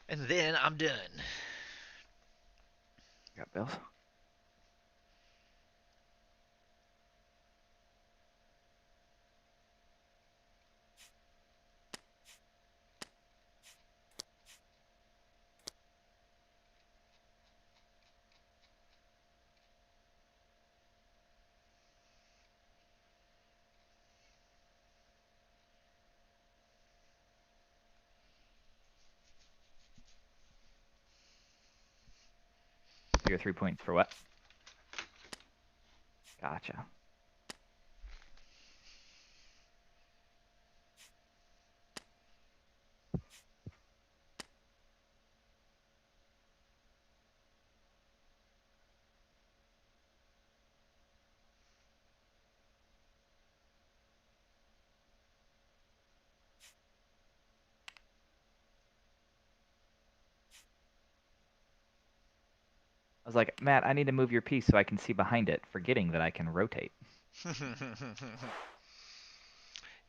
And then I'm done. Got bills. Your 3 points for what? Gotcha. I was like, Matt, I need to move your piece so I can see behind it, forgetting that I can rotate.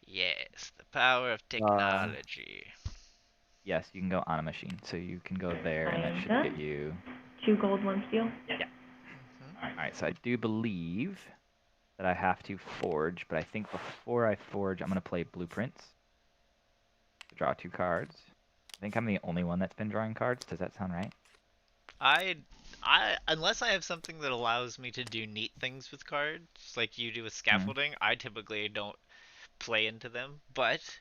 Yes, the power of technology. Yes, you can go on a machine. So you can go there, and that I'm should done. get you. 2 gold, 1 steel. Yeah. Mhm. All right, so I do believe that I have to forge, but I think before I forge, I'm going to play blueprints. Draw 2 cards. I think I'm the only one that's been drawing cards. Does that sound right? Unless I have something that allows me to do neat things with cards, like you do with Hmm. scaffolding, I typically don't play into them, but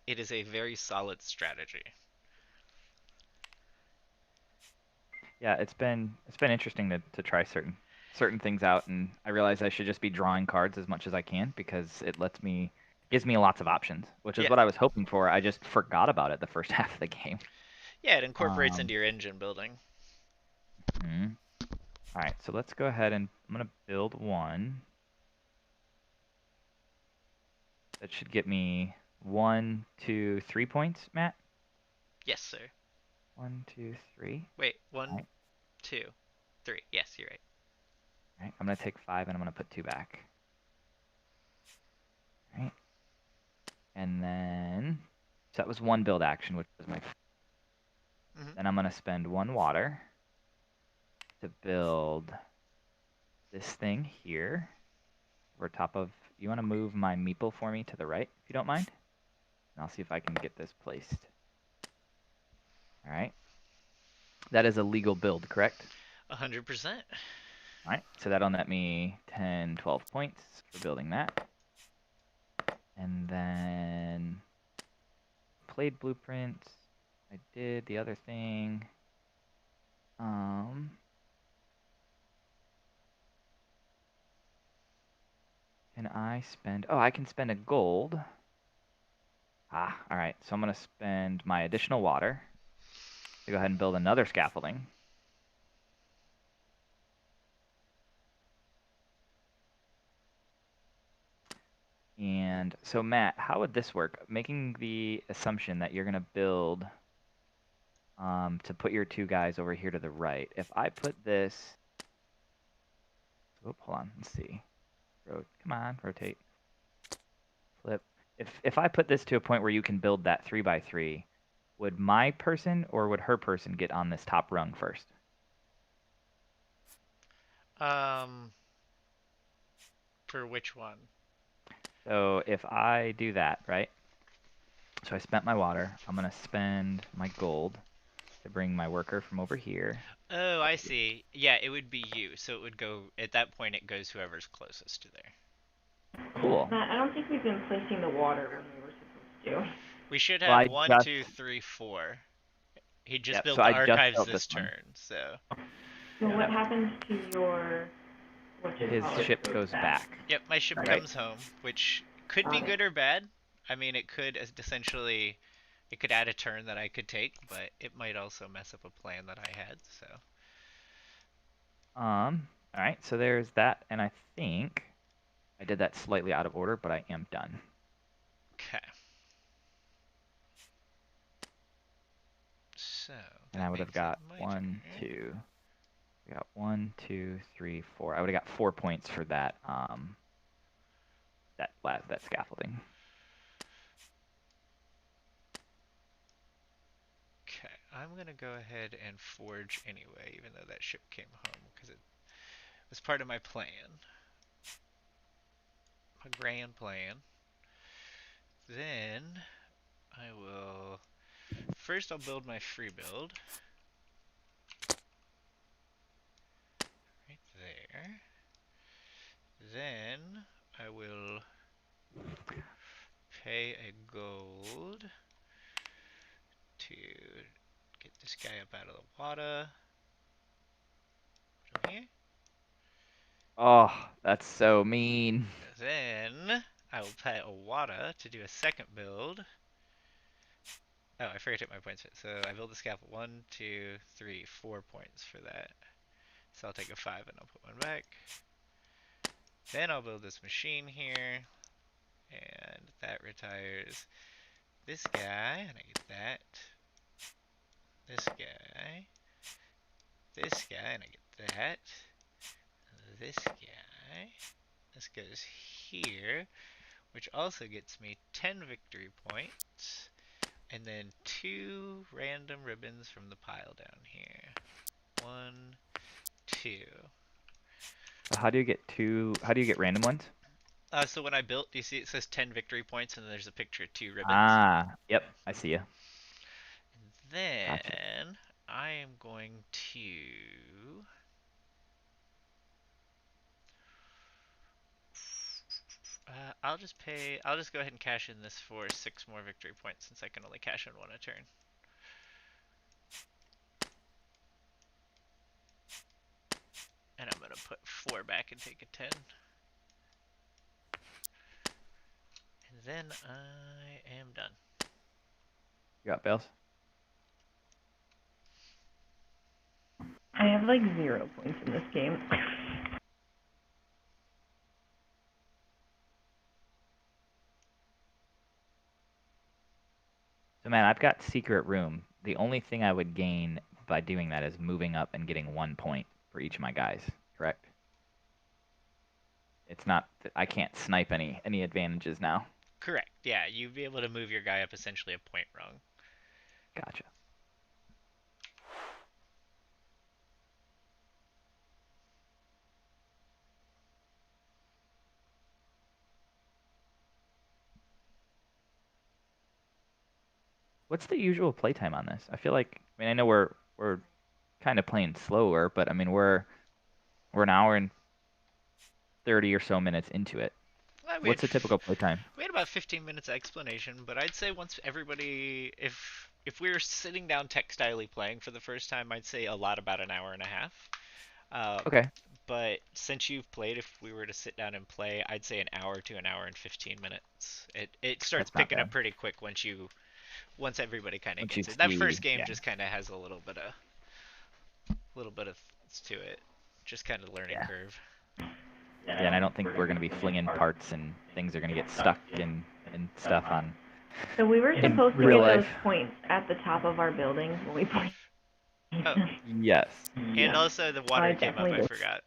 it is a very solid strategy. Yeah, it's been interesting to try certain things out, and I realize I should just be drawing cards as much as I can because it gives me lots of options, which is Yeah. what I was hoping for. I just forgot about it the first half of the game. Yeah, it incorporates Um, into your engine building. mhm. All right, so let's go ahead and I'm gonna build one. That should get me 1, 2, 3 points, Matt. Yes, sir. 1, 2, 3. Wait, All 1, right, 2, 3. Yes, you're right. all right. I'm gonna take 5 and I'm gonna put 2 back. All right, and then so that was one build action, which was my. Hmm. Then I'm gonna spend 1 water to build this thing here over top of. You want to move my meeple for me to the right, if you don't mind, and I'll see if I can get this placed. All right, that is a legal build, correct? 100%. All right, so that'll net me 10, 12 points for building that. And then played blueprints. I did the other thing. Can I spend? Oh, I can spend a gold. Ah, all right. So I'm gonna spend my additional water to go ahead and build another scaffolding. And so Matt, how would this work? Making the assumption that you're gonna build to put your 2 guys over here to the right. If I put this, hold on, let's see. Come on, rotate, flip. If I put this to a point where you can build that 3x3, would my person or would her person get on this top rung first? Um, for which one? So if I do that, right? So I spent my water. I'm gonna spend my gold to bring my worker from over here. Oh, Up I here. see. Yeah, it would be you. So it would go, at that point, it goes whoever's closest to there. Cool. Matt, I don't think we've been placing the water when we were supposed to. We should Well, have I one, just 2, 3, 4. He just yep. built So the I just archives built this this one. turn, so. So what Yep. happens to your, His ship goes back. Yep, my ship Right. comes home, which could be Got it. good or bad. I mean, it could essentially, it could add a turn that I could take, but it might also mess up a plan that I had, so. All right. So there's that, and I think I did that slightly out of order, but I am done. Okay. So, And that I would have makes it got my 1, turn. 2. I got 1, 2, 3, 4. I would have got 4 points for that. That scaffolding. Okay, I'm gonna go ahead and forge anyway, even though that ship came home, because it was part of my plan. My grand plan. Then, I will... First, I'll build my free build. Right there. Then, I will pay a gold to get this guy up out of the water. Put him here. Oh, that's so mean. Then I will pay a Wada to do a second build. Oh, I forgot to hit my points. So I build the scaffold. 1, 2, 3, 4 points for that. So I'll take a 5 and I'll put one back. Then I'll build this machine here. And that retires this guy. And I get that. This guy. This guy. And I get that. This guy. This goes here. Which also gets me 10 victory points. And then 2 random ribbons from the pile down here. 1, 2. How do you get random ones? So when I built, do you see it says 10 victory points and then there's a picture of 2 ribbons? Ah, yep, I see you. Then Gotcha. I am going to I'll just go ahead and cash in this for 6 more victory points since I can only cash in 1 a turn. And I'm gonna put 4 back and take a 10. And then I am done. You got bells? I have like 0 points in this game. So man, I've got secret room. The only thing I would gain by doing that is moving up and getting 1 point for each of my guys, correct? It's not I can't snipe any advantages now. Correct. Yeah, you'd be able to move your guy up essentially a point wrong. Gotcha. What's the usual playtime on this? I feel like I know we're kind of playing slower, but I mean we're an hour and 30 or so minutes into it. What's the typical playtime? We had about 15 minutes of explanation, but I'd say once everybody, if we were sitting down textilely playing for the first time, I'd say a lot about an hour and a half. Okay. But since you've played, if we were to sit down and play, I'd say an hour to an hour and 15 minutes. It starts That's not picking up bad. pretty quick once everybody kind of Once you gets it. That see, first game yeah, just kind of has a little bit of to it, just kind of learning yeah, curve. yeah. And I don't think we're gonna be flinging parts and things are gonna get stuck and stuff on So we were in supposed to real get life. those points at the top of our buildings when we played. Oh, Yes. and also the water I came up. definitely I did. forgot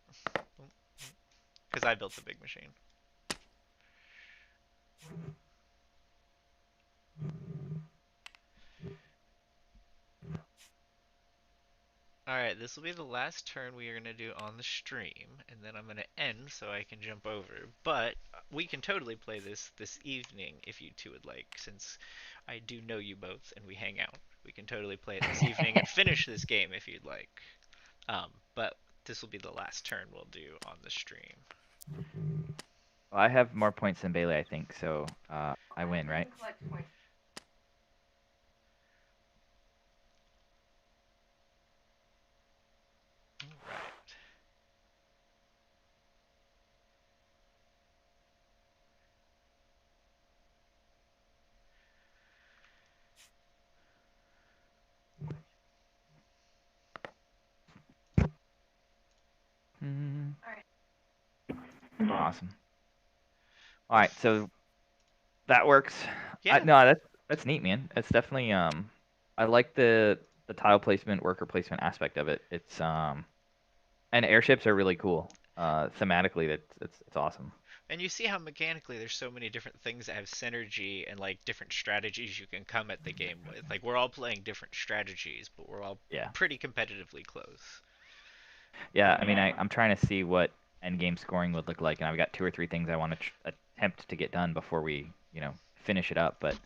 because I built the big machine. Alright, this will be the last turn we are going to do on the stream, and then I'm going to end so I can jump over. But we can totally play this evening if you two would like, since I do know you both and we hang out. We can totally play it this evening and finish this game if you'd like. But this will be the last turn we'll do on the stream. Well, I have more points than Bailey, I think, so I win, right? Alright. Awesome. All right, so that works. Yeah. No, that's neat, man. It's definitely I like the tile placement, worker placement aspect of it. It's and airships are really cool. Thematically, it's awesome. And you see how mechanically there's so many different things that have synergy and like different strategies you can come at the game with. Like we're all playing different strategies, but we're all Yeah. pretty competitively close. Yeah, I mean, I'm trying to see what end game scoring would look like, and I've got 2 or 3 things I want to attempt to get done before we, finish it up. But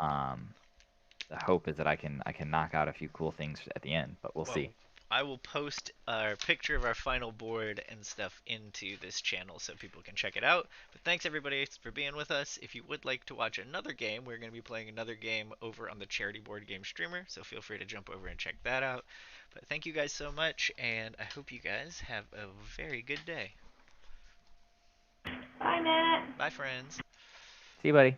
the hope is that I can knock out a few cool things at the end, but we'll Well, see. I will post a picture of our final board and stuff into this channel so people can check it out. But thanks everybody for being with us. If you would like to watch another game, we're going to be playing another game over on the Charity Board Game Streamer, so feel free to jump over and check that out. But thank you guys so much, and I hope you guys have a very good day. Bye, Matt. Bye, friends. See you, buddy.